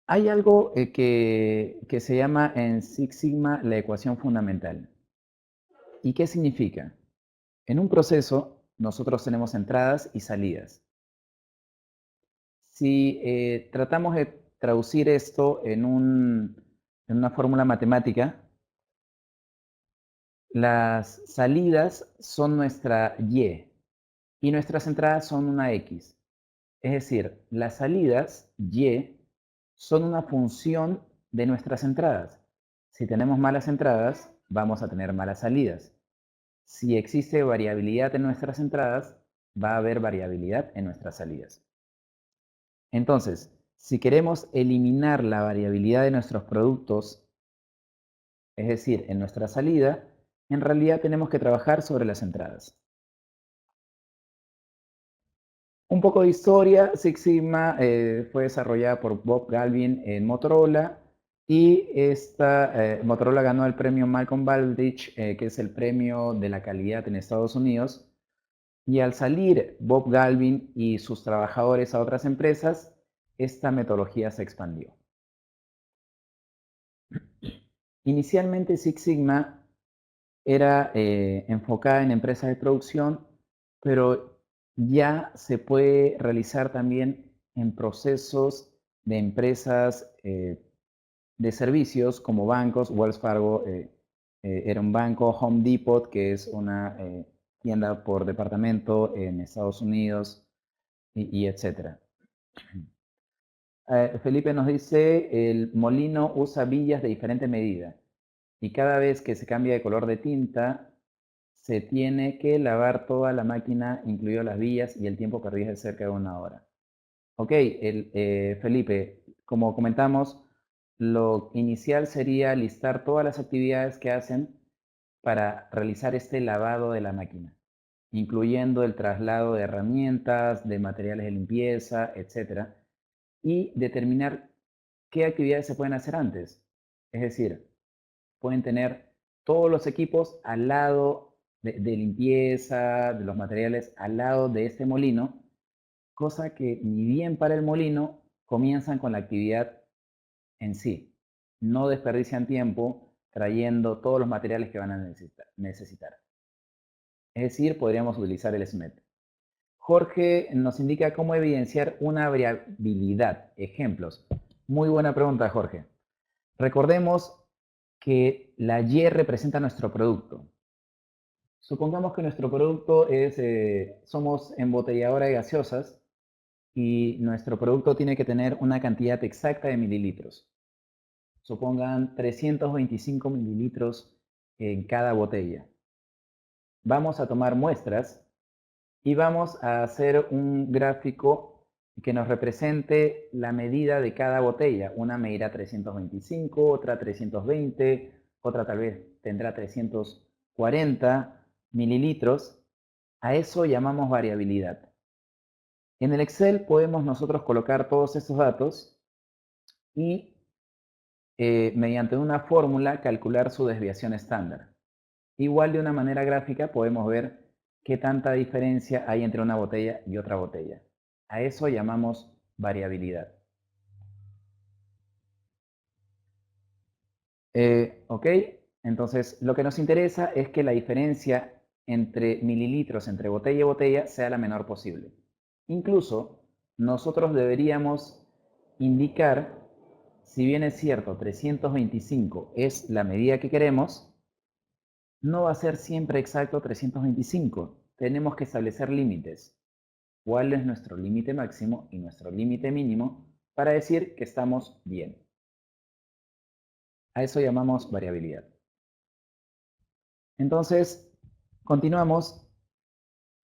Hay algo que se llama en Six Sigma la ecuación fundamental. ¿Y qué significa? En un proceso, nosotros tenemos entradas y salidas. Si tratamos de traducir esto en una fórmula matemática, las salidas son nuestra y nuestras entradas son una X. Es decir, las salidas Y son una función de nuestras entradas. Si tenemos malas entradas, vamos a tener malas salidas. Si existe variabilidad en nuestras entradas, va a haber variabilidad en nuestras salidas. Entonces, si queremos eliminar la variabilidad de nuestros productos, es decir, en nuestra salida, En realidad tenemos que trabajar sobre las entradas. Un poco de historia, Six Sigma fue desarrollada por Bob Galvin en Motorola y Motorola ganó el premio Malcolm Baldrige, que es el premio de la calidad en Estados Unidos. Y al salir Bob Galvin y sus trabajadores a otras empresas, esta metodología se expandió. Inicialmente Six Sigma era enfocada en empresas de producción, pero ya se puede realizar también en procesos de empresas de servicios como bancos. Wells Fargo era un banco, Home Depot, que es una tienda por departamento en Estados Unidos, y etcétera. Felipe nos dice, el molino usa billas de diferente medida y cada vez que se cambia de color de tinta, se tiene que lavar toda la máquina, incluido las billas, y el tiempo perdido es cerca de 1 hora. Ok, Felipe, como comentamos, lo inicial sería listar todas las actividades que hacen para realizar este lavado de la máquina, incluyendo el traslado de herramientas, de materiales de limpieza, etcétera, y determinar qué actividades se pueden hacer antes. Es decir, pueden tener todos los equipos al lado de limpieza, de los materiales al lado de este molino, cosa que ni bien para el molino comienzan con la actividad en sí. No desperdician tiempo trayendo todos los materiales que van a necesitar. Es decir, podríamos utilizar el SMET. Jorge nos indica cómo evidenciar una variabilidad. Ejemplos. Muy buena pregunta, Jorge. Recordemos que la Y representa nuestro producto. Supongamos que nuestro producto es, somos embotelladora de gaseosas y nuestro producto tiene que tener una cantidad exacta de mililitros. Supongan 325 mililitros en cada botella. Vamos a tomar muestras y vamos a hacer un gráfico que nos represente la medida de cada botella. Una medirá 325, otra 320, otra tal vez tendrá 340 mililitros. A eso llamamos variabilidad. En el Excel podemos nosotros colocar todos estos datos y mediante una fórmula calcular su desviación estándar. Igual de una manera gráfica podemos ver qué tanta diferencia hay entre una botella y otra botella. A eso llamamos variabilidad. ¿Ok? Entonces, lo que nos interesa es que la diferencia entre mililitros entre botella y botella sea la menor posible. Incluso, nosotros deberíamos indicar, si bien es cierto, 325 es la medida que queremos, no va a ser siempre exacto 325. Tenemos que establecer límites. ¿Cuál es nuestro límite máximo y nuestro límite mínimo para decir que estamos bien? A eso llamamos variabilidad. Entonces, continuamos.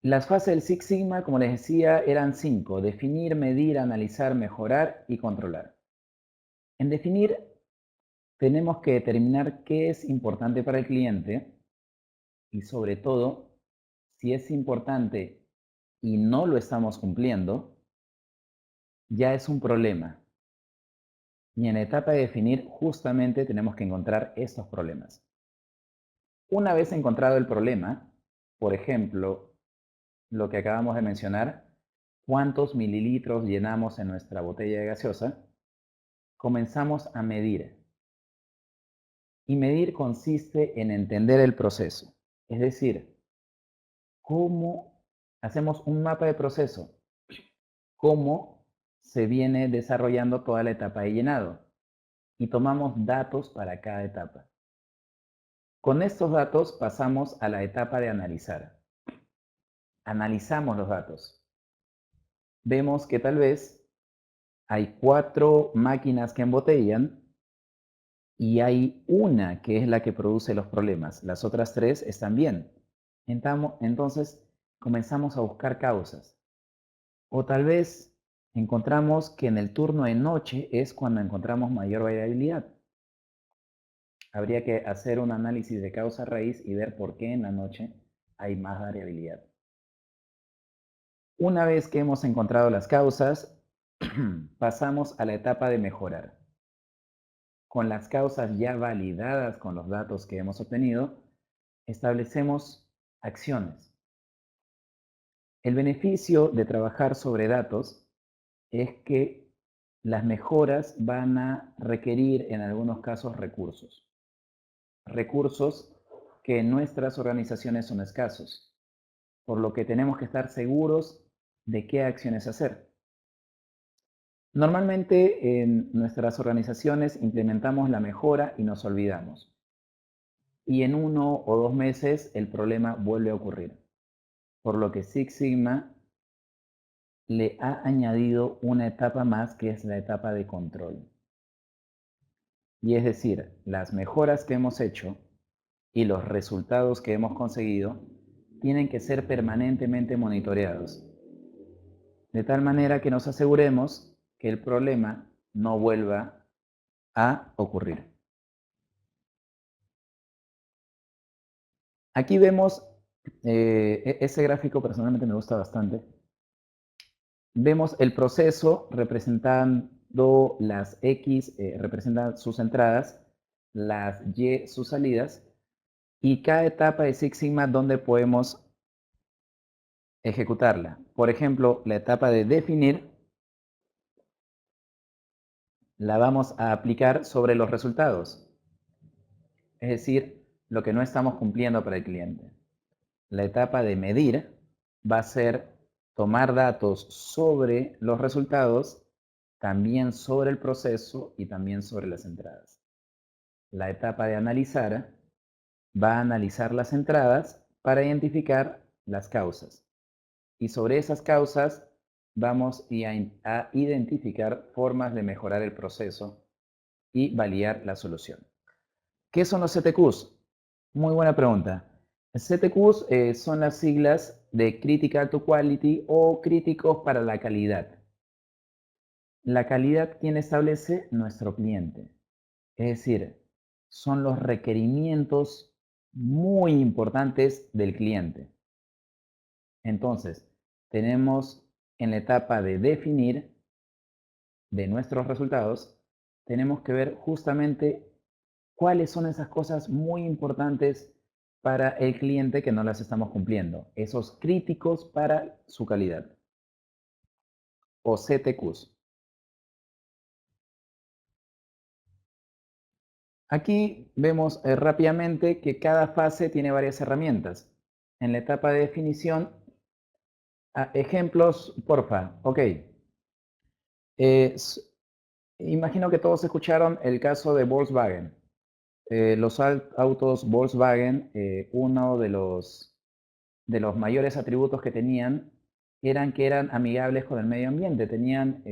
Las fases del Six Sigma, como les decía, eran 5: definir, medir, analizar, mejorar y controlar. En definir, tenemos que determinar qué es importante para el cliente y, sobre todo, si es importante y no lo estamos cumpliendo, ya es un problema. Y en la etapa de definir, justamente tenemos que encontrar estos problemas. Una vez encontrado el problema, por ejemplo, lo que acabamos de mencionar, cuántos mililitros llenamos en nuestra botella de gaseosa, comenzamos a medir. Y medir consiste en entender el proceso. Es decir, cómo hacemos un mapa de proceso, cómo se viene desarrollando toda la etapa de llenado y tomamos datos para cada etapa. Con estos datos pasamos a la etapa de analizar. Analizamos los datos. Vemos que tal vez hay 4 máquinas que embotellan y hay una que es la que produce los problemas. Las otras 3 están bien. Entonces comenzamos a buscar causas. O tal vez encontramos que en el turno de noche es cuando encontramos mayor variabilidad. habría que hacer un análisis de causa raíz y ver por qué en la noche hay más variabilidad. Una vez que hemos encontrado las causas, pasamos a la etapa de mejorar. Con las causas ya validadas con los datos que hemos obtenido, establecemos acciones. El beneficio de trabajar sobre datos es que las mejoras van a requerir en algunos casos recursos. Recursos que en nuestras organizaciones son escasos, por lo que tenemos que estar seguros de qué acciones hacer. Normalmente en nuestras organizaciones implementamos la mejora y nos olvidamos. Y en 1 o 2 meses el problema vuelve a ocurrir. Por lo que Six Sigma le ha añadido una etapa más que es la etapa de control. Y es decir, las mejoras que hemos hecho y los resultados que hemos conseguido tienen que ser permanentemente monitoreados, de tal manera que nos aseguremos que el problema no vuelva a ocurrir. Aquí vemos, ese gráfico personalmente me gusta bastante. Vemos el proceso representando las X, representan sus entradas, las Y sus salidas, y cada etapa de Six Sigma donde podemos ejecutarla. Por ejemplo, la etapa de definir la vamos a aplicar sobre los resultados, es decir, lo que no estamos cumpliendo para el cliente. La etapa de medir va a ser tomar datos sobre los resultados, también sobre el proceso y también sobre las entradas. La etapa de analizar va a analizar las entradas para identificar las causas. Y sobre esas causas vamos a identificar formas de mejorar el proceso y validar la solución. ¿Qué son los CTQs? Muy buena pregunta. CTQs son las siglas de Critical to Quality o críticos para la calidad. La calidad, ¿quién establece? Nuestro cliente. Es decir, son los requerimientos muy importantes del cliente. Entonces, tenemos en la etapa de definir de nuestros resultados, tenemos que ver justamente cuáles son esas cosas muy importantes para el cliente que no las estamos cumpliendo, esos críticos para su calidad, o CTQs. Aquí vemos rápidamente que cada fase tiene varias herramientas. En la etapa de definición, ejemplos, porfa. Ok. Imagino que todos escucharon el caso de Volkswagen. Los autos Volkswagen, uno de los mayores atributos que tenían eran que eran amigables con el medio ambiente, tenían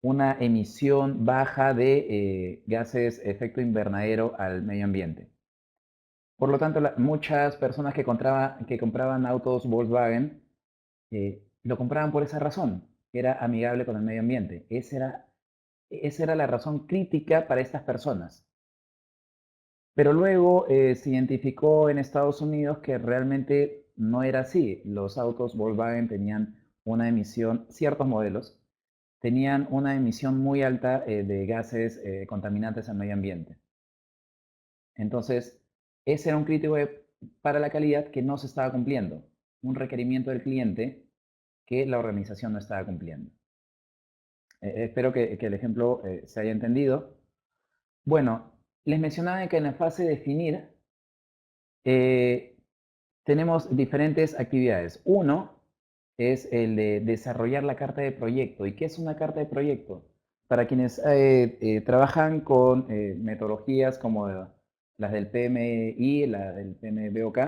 una emisión baja de gases efecto invernadero al medio ambiente. Por lo tanto, muchas personas que compraban autos Volkswagen lo compraban por esa razón, que era amigable con el medio ambiente. Esa era la razón crítica para estas personas. Pero luego se identificó en Estados Unidos que realmente no era así. Los autos Volkswagen tenían una emisión, ciertos modelos, tenían una emisión muy alta de gases contaminantes al medio ambiente. Entonces, ese era un crítico para la calidad que no se estaba cumpliendo, un requerimiento del cliente que la organización no estaba cumpliendo. Espero que el ejemplo se haya entendido. Bueno, les mencionaba que en la fase de definir eh, tenemos diferentes actividades. Uno es el de desarrollar la carta de proyecto. ¿Y qué es una carta de proyecto? Para quienes trabajan con metodologías como las del PMI, la del PMBOK,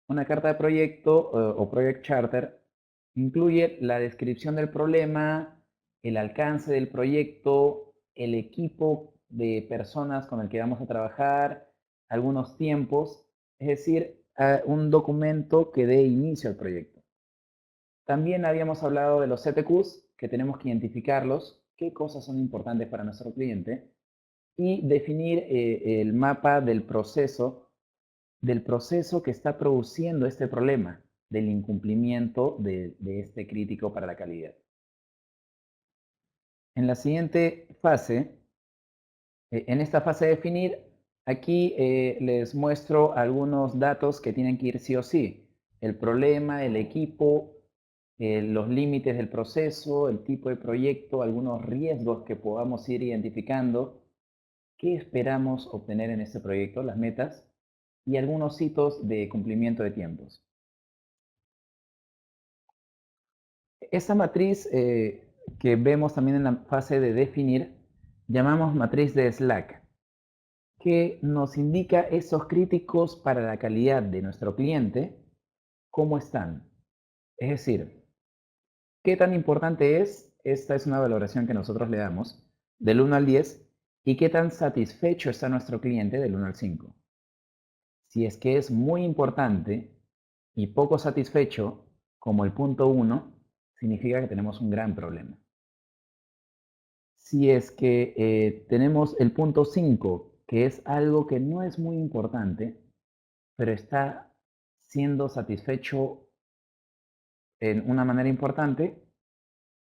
una carta de proyecto o Project Charter incluye la descripción del problema, el alcance del proyecto, el equipo de personas con el que vamos a trabajar, algunos tiempos, es decir, un documento que dé inicio al proyecto. También habíamos hablado de los CTQs, que tenemos que identificarlos, qué cosas son importantes para nuestro cliente, y definir el mapa del proceso que está produciendo este problema, del incumplimiento de este crítico para la calidad. En la siguiente fase, en esta fase de definir, aquí les muestro algunos datos que tienen que ir sí o sí. El problema, el equipo, los límites del proceso, el tipo de proyecto, algunos riesgos que podamos ir identificando, qué esperamos obtener en este proyecto, las metas, y algunos hitos de cumplimiento de tiempos. Esta matriz que vemos también en la fase de definir, llamamos matriz de Slack, que nos indica esos críticos para la calidad de nuestro cliente, cómo están. Es decir, qué tan importante es, esta es una valoración que nosotros le damos, del 1 al 10, y qué tan satisfecho está nuestro cliente del 1 al 5. Si es que es muy importante y poco satisfecho, como el punto 1, significa que tenemos un gran problema. Si es que tenemos el punto 5, que es algo que no es muy importante, pero está siendo satisfecho en una manera importante,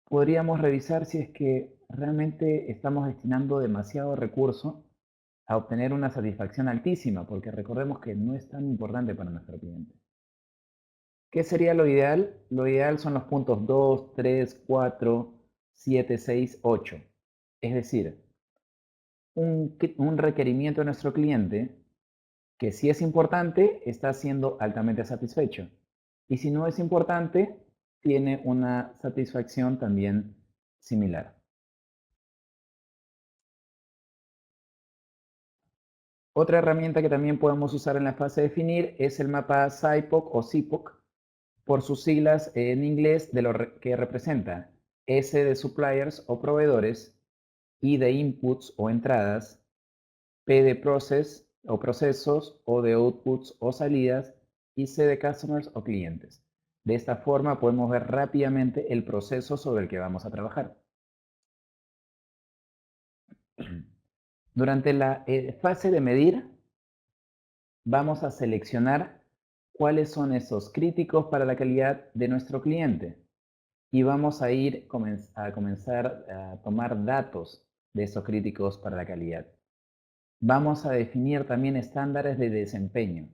podríamos revisar si es que realmente estamos destinando demasiado recurso a obtener una satisfacción altísima, porque recordemos que no es tan importante para nuestro cliente. ¿Qué sería lo ideal? Lo ideal son los puntos 2, 3, 4, 7, 6, 8. Es decir, un requerimiento de nuestro cliente que si es importante, está siendo altamente satisfecho. Y si no es importante, tiene una satisfacción también similar. Otra herramienta que también podemos usar en la fase de definir es el mapa SIPOC o SIPOC, por sus siglas en inglés de lo que representa S de suppliers o proveedores, I de inputs o entradas, P de process o procesos, O de outputs o salidas y C de customers o clientes. De esta forma podemos ver rápidamente el proceso sobre el que vamos a trabajar. Durante la fase de medir, vamos a seleccionar cuáles son esos críticos para la calidad de nuestro cliente y vamos a ir a comenzar a tomar datos de esos críticos para la calidad. Vamos a definir también estándares de desempeño.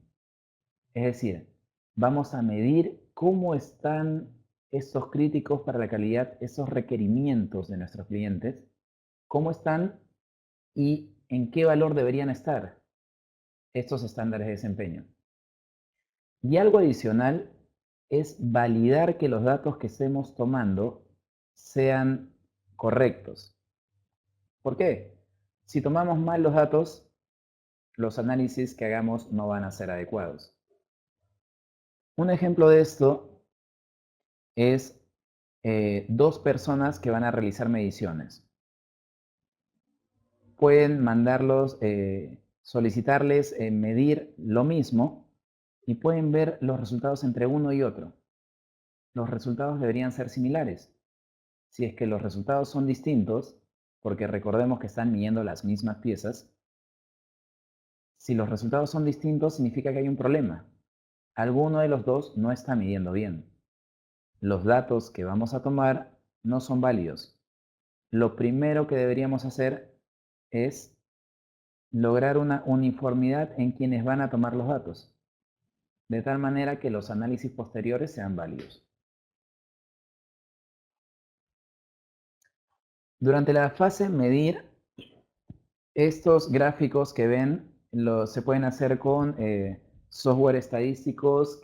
Es decir, vamos a medir cómo están esos críticos para la calidad, esos requerimientos de nuestros clientes, cómo están y en qué valor deberían estar estos estándares de desempeño. Y algo adicional es validar que los datos que estemos tomando sean correctos. ¿Por qué? Si tomamos mal los datos, los análisis que hagamos no van a ser adecuados. Un ejemplo de esto es dos personas que van a realizar mediciones. Pueden mandarlos, solicitarles medir lo mismo y pueden ver los resultados entre uno y otro. Los resultados deberían ser similares. Si es que los resultados son distintos, porque recordemos que están midiendo las mismas piezas, si los resultados son distintos significa que hay un problema. Alguno de los dos no está midiendo bien. Los datos que vamos a tomar no son válidos. Lo primero que deberíamos hacer es lograr una uniformidad en quienes van a tomar los datos, de tal manera que los análisis posteriores sean válidos. Durante la fase medir, estos gráficos que ven se pueden hacer con software estadísticos,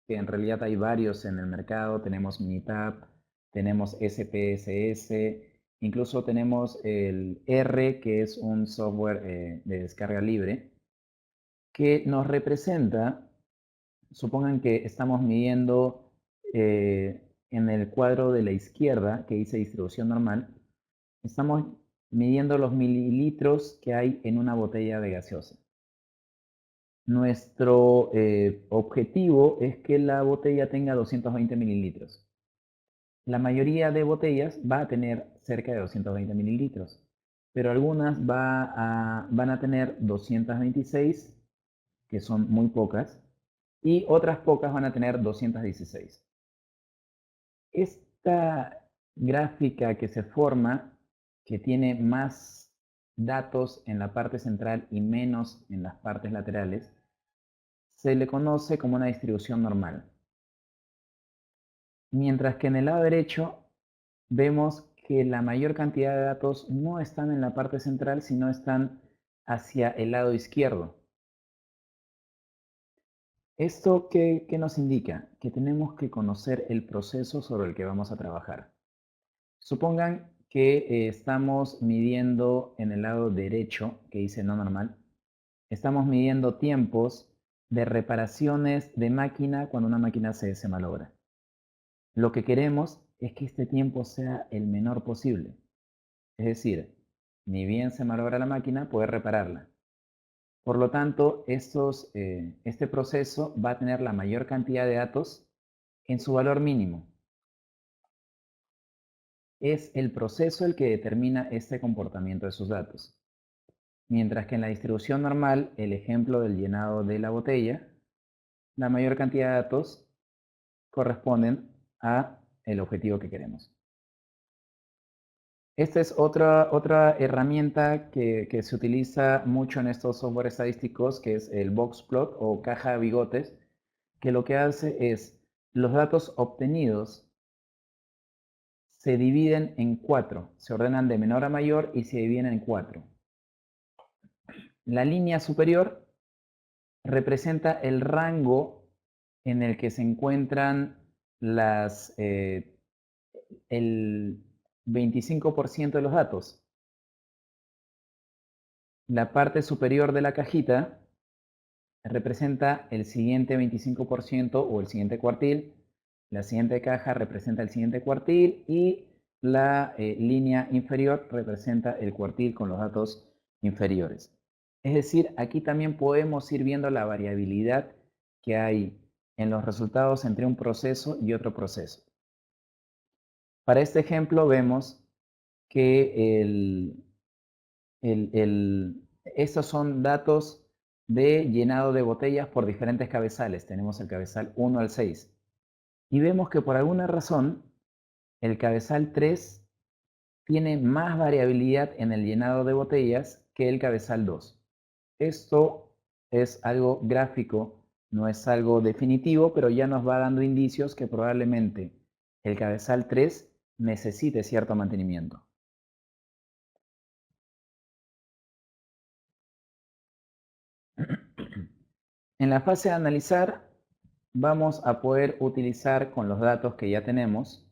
que en realidad hay varios en el mercado. Tenemos Minitab, tenemos SPSS, incluso tenemos el R, que es un software de descarga libre, que nos representa. Supongan que estamos midiendo en el cuadro de la izquierda, que dice distribución normal, estamos midiendo los mililitros que hay en una botella de gaseosa. Nuestro objetivo es que la botella tenga 220 mililitros. La mayoría de botellas va a tener cerca de 220 mililitros. pero algunas van a tener 226, que son muy pocas, y otras pocas van a tener 216. Esta gráfica que se forma, que tiene más datos en la parte central y menos en las partes laterales, se le conoce como una distribución normal. Mientras que en el lado derecho vemos que la mayor cantidad de datos no están en la parte central, sino están hacia el lado izquierdo. ¿Esto qué nos indica? Que tenemos que conocer el proceso sobre el que vamos a trabajar. Supongan que estamos midiendo en el lado derecho, que dice no normal, estamos midiendo tiempos de reparaciones de máquina cuando una máquina se malogra. Lo que queremos es que este tiempo sea el menor posible. Es decir, ni bien se malogra la máquina, poder repararla. Por lo tanto, este proceso va a tener la mayor cantidad de datos en su valor mínimo. Es el proceso el que determina este comportamiento de sus datos. Mientras que en la distribución normal, el ejemplo del llenado de la botella, la mayor cantidad de datos corresponden a el objetivo que queremos. Esta es otra herramienta que se utiliza mucho en estos software estadísticos, que es el box plot o caja de bigotes, que lo que hace es los datos obtenidos se dividen en 4, se ordenan de menor a mayor y se dividen en 4. La línea superior representa el rango en el que se encuentran el 25% de los datos. La parte superior de la cajita representa el siguiente 25% o el siguiente cuartil. La siguiente caja representa el siguiente cuartil y la línea inferior representa el cuartil con los datos inferiores. Es decir, aquí también podemos ir viendo la variabilidad que hay en los resultados entre un proceso y otro proceso. Para este ejemplo vemos que estos son datos de llenado de botellas por diferentes cabezales. Tenemos el cabezal 1 al 6. Y vemos que por alguna razón el cabezal 3 tiene más variabilidad en el llenado de botellas que el cabezal 2. Esto es algo gráfico, no es algo definitivo, pero ya nos va dando indicios que probablemente el cabezal 3 necesite cierto mantenimiento. En la fase de analizar, vamos a poder utilizar con los datos que ya tenemos,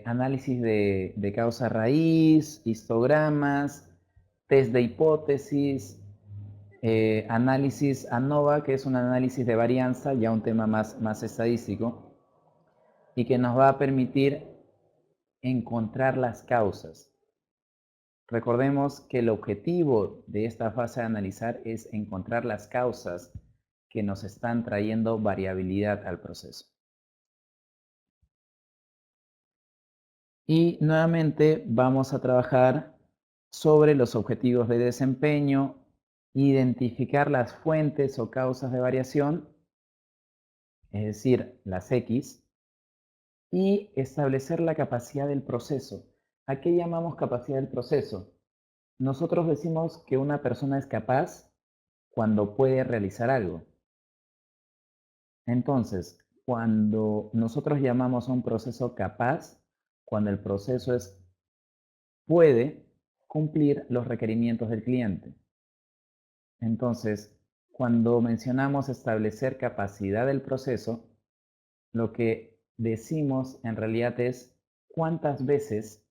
análisis de causa raíz, histogramas, test de hipótesis, análisis ANOVA, que es un análisis de varianza, ya un tema más estadístico, y que nos va a permitir encontrar las causas. Recordemos que el objetivo de esta fase de analizar es encontrar las causas que nos están trayendo variabilidad al proceso. Y nuevamente vamos a trabajar sobre los objetivos de desempeño, identificar las fuentes o causas de variación, es decir, las X, y establecer la capacidad del proceso. ¿A qué llamamos capacidad del proceso? Nosotros decimos que una persona es capaz cuando puede realizar algo. Entonces, cuando nosotros llamamos a un proceso capaz, cuando el proceso puede cumplir los requerimientos del cliente. Entonces, cuando mencionamos establecer capacidad del proceso, lo que decimos en realidad es cuántas veces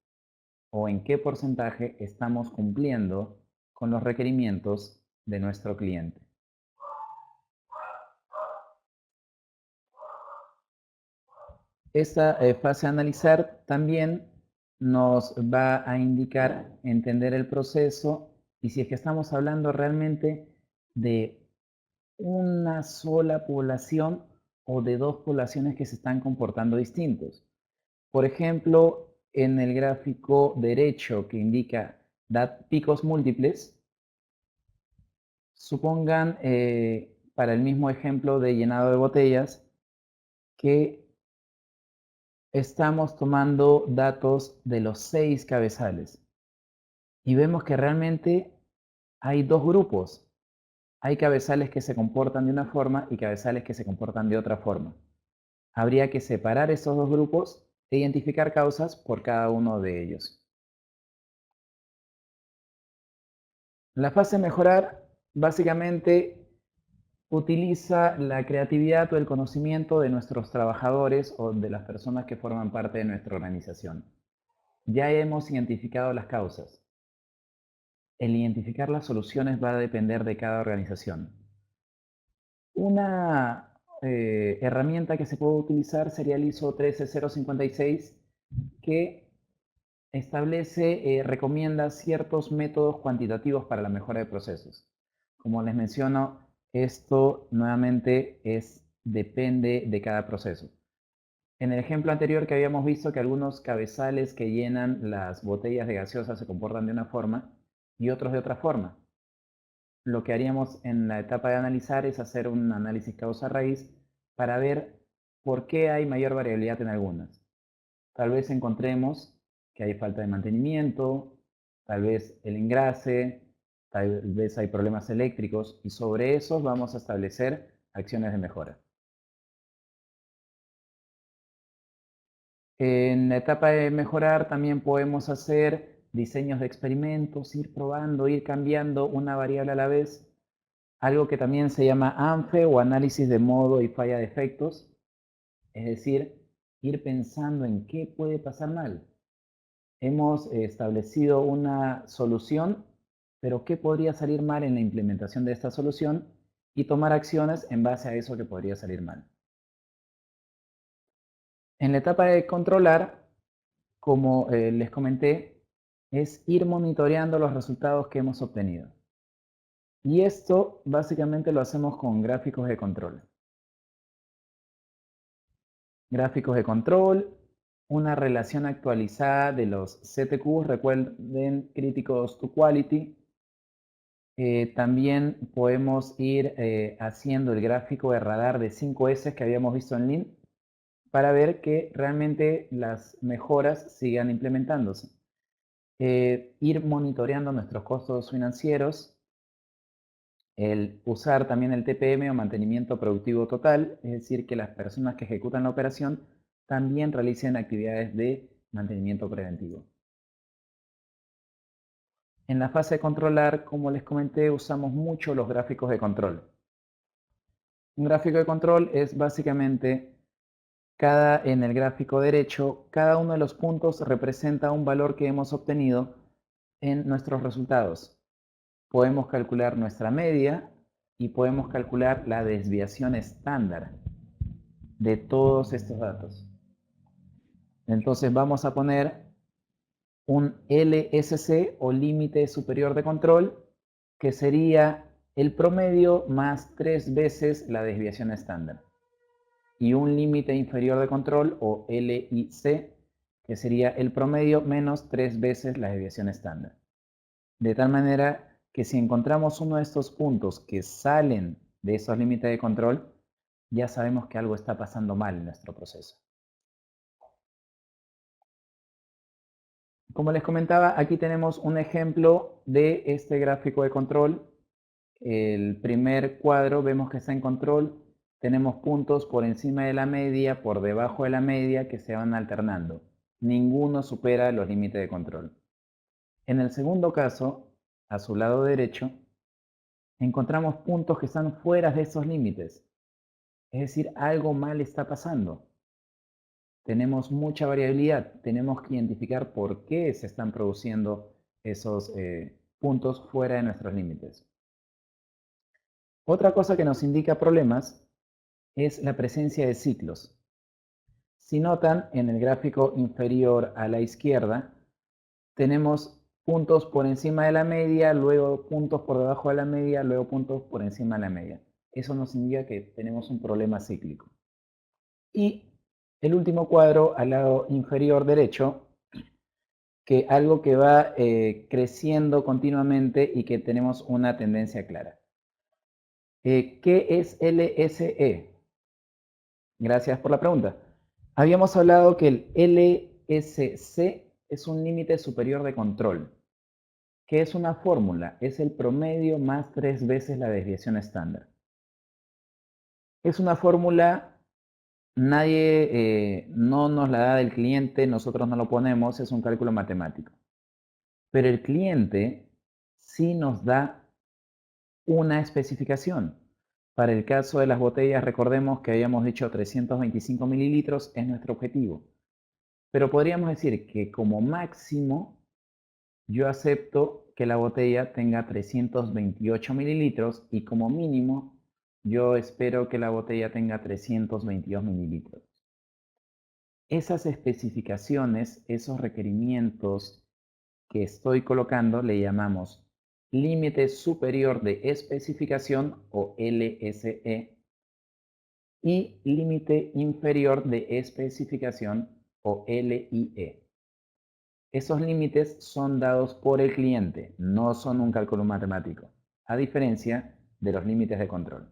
o en qué porcentaje estamos cumpliendo con los requerimientos de nuestro cliente. Esta fase de analizar también nos va a indicar entender el proceso y si es que estamos hablando realmente de una sola población o de dos poblaciones que se están comportando distintos. Por ejemplo, en el gráfico derecho que indica da picos múltiples, supongan, para el mismo ejemplo de llenado de botellas, que estamos tomando datos de los 6 cabezales y vemos que realmente hay 2 grupos. Hay cabezales que se comportan de una forma y cabezales que se comportan de otra forma. Habría que separar esos 2 grupos e identificar causas por cada uno de ellos. La fase mejorar básicamente utiliza la creatividad o el conocimiento de nuestros trabajadores o de las personas que forman parte de nuestra organización. Ya hemos identificado las causas. El identificar las soluciones va a depender de cada organización. Una herramienta que se puede utilizar sería el ISO 13056, que recomienda ciertos métodos cuantitativos para la mejora de procesos. Como les menciono, esto nuevamente depende de cada proceso. En el ejemplo anterior que habíamos visto que algunos cabezales que llenan las botellas de gaseosa se comportan de una forma y otros de otra forma. Lo que haríamos en la etapa de analizar es hacer un análisis causa-raíz para ver por qué hay mayor variabilidad en algunas. Tal vez encontremos que hay falta de mantenimiento, tal vez el engrase, tal vez hay problemas eléctricos y sobre eso vamos a establecer acciones de mejora. En la etapa de mejorar también podemos hacer diseños de experimentos, ir probando, ir cambiando una variable a la vez. Algo que también se llama ANFE o análisis de modo y falla de efectos, es decir, ir pensando en qué puede pasar mal. Hemos establecido una solución, pero qué podría salir mal en la implementación de esta solución y tomar acciones en base a eso que podría salir mal. En la etapa de controlar, como les comenté, es ir monitoreando los resultados que hemos obtenido. Y esto básicamente lo hacemos con gráficos de control. Gráficos de control, una relación actualizada de los CTQs, recuerden críticos to quality. También podemos ir haciendo el gráfico de radar de 5S que habíamos visto en Lean para ver que realmente las mejoras sigan implementándose. Ir monitoreando nuestros costos financieros, el usar también el TPM o mantenimiento productivo total, es decir, que las personas que ejecutan la operación también realicen actividades de mantenimiento preventivo. En la fase de controlar, como les comenté, usamos mucho los gráficos de control. Un gráfico de control es básicamente en el gráfico derecho, cada uno de los puntos representa un valor que hemos obtenido en nuestros resultados. Podemos calcular nuestra media y podemos calcular la desviación estándar de todos estos datos. Entonces vamos a poner un LSC o límite superior de control, que sería el promedio más 3 veces la desviación estándar. Y un límite inferior de control o LIC, que sería el promedio menos 3 veces la desviación estándar. De tal manera que si encontramos uno de estos puntos que salen de esos límites de control, ya sabemos que algo está pasando mal en nuestro proceso. Como les comentaba, aquí tenemos un ejemplo de este gráfico de control. El primer cuadro vemos que está en control. Tenemos puntos por encima de la media, por debajo de la media, que se van alternando. Ninguno supera los límites de control. En el segundo caso, a su lado derecho, encontramos puntos que están fuera de esos límites. Es decir, algo mal está pasando. Tenemos mucha variabilidad. Tenemos que identificar por qué se están produciendo esos puntos fuera de nuestros límites. Otra cosa que nos indica problemas es la presencia de ciclos. Si notan, en el gráfico inferior a la izquierda, tenemos puntos por encima de la media, luego puntos por debajo de la media, luego puntos por encima de la media. Eso nos indica que tenemos un problema cíclico. Y el último cuadro al lado inferior derecho, que algo que va creciendo continuamente y que tenemos una tendencia clara. ¿Qué es LSE? Gracias por la pregunta. Habíamos hablado que el LSC es un límite superior de control. ¿Qué es una fórmula? Es el promedio más 3 veces la desviación estándar. Es una fórmula, nadie no nos la da del cliente, nosotros no lo ponemos, es un cálculo matemático. Pero el cliente sí nos da una especificación. Para el caso de las botellas, recordemos que habíamos dicho 325 mililitros es nuestro objetivo. Pero podríamos decir que como máximo yo acepto que la botella tenga 328 mililitros y como mínimo yo espero que la botella tenga 322 mililitros. Esas especificaciones, esos requerimientos que estoy colocando le llamamos límite superior de especificación o LSE y límite inferior de especificación o LIE. Esos límites son dados por el cliente, no son un cálculo matemático, a diferencia de los límites de control.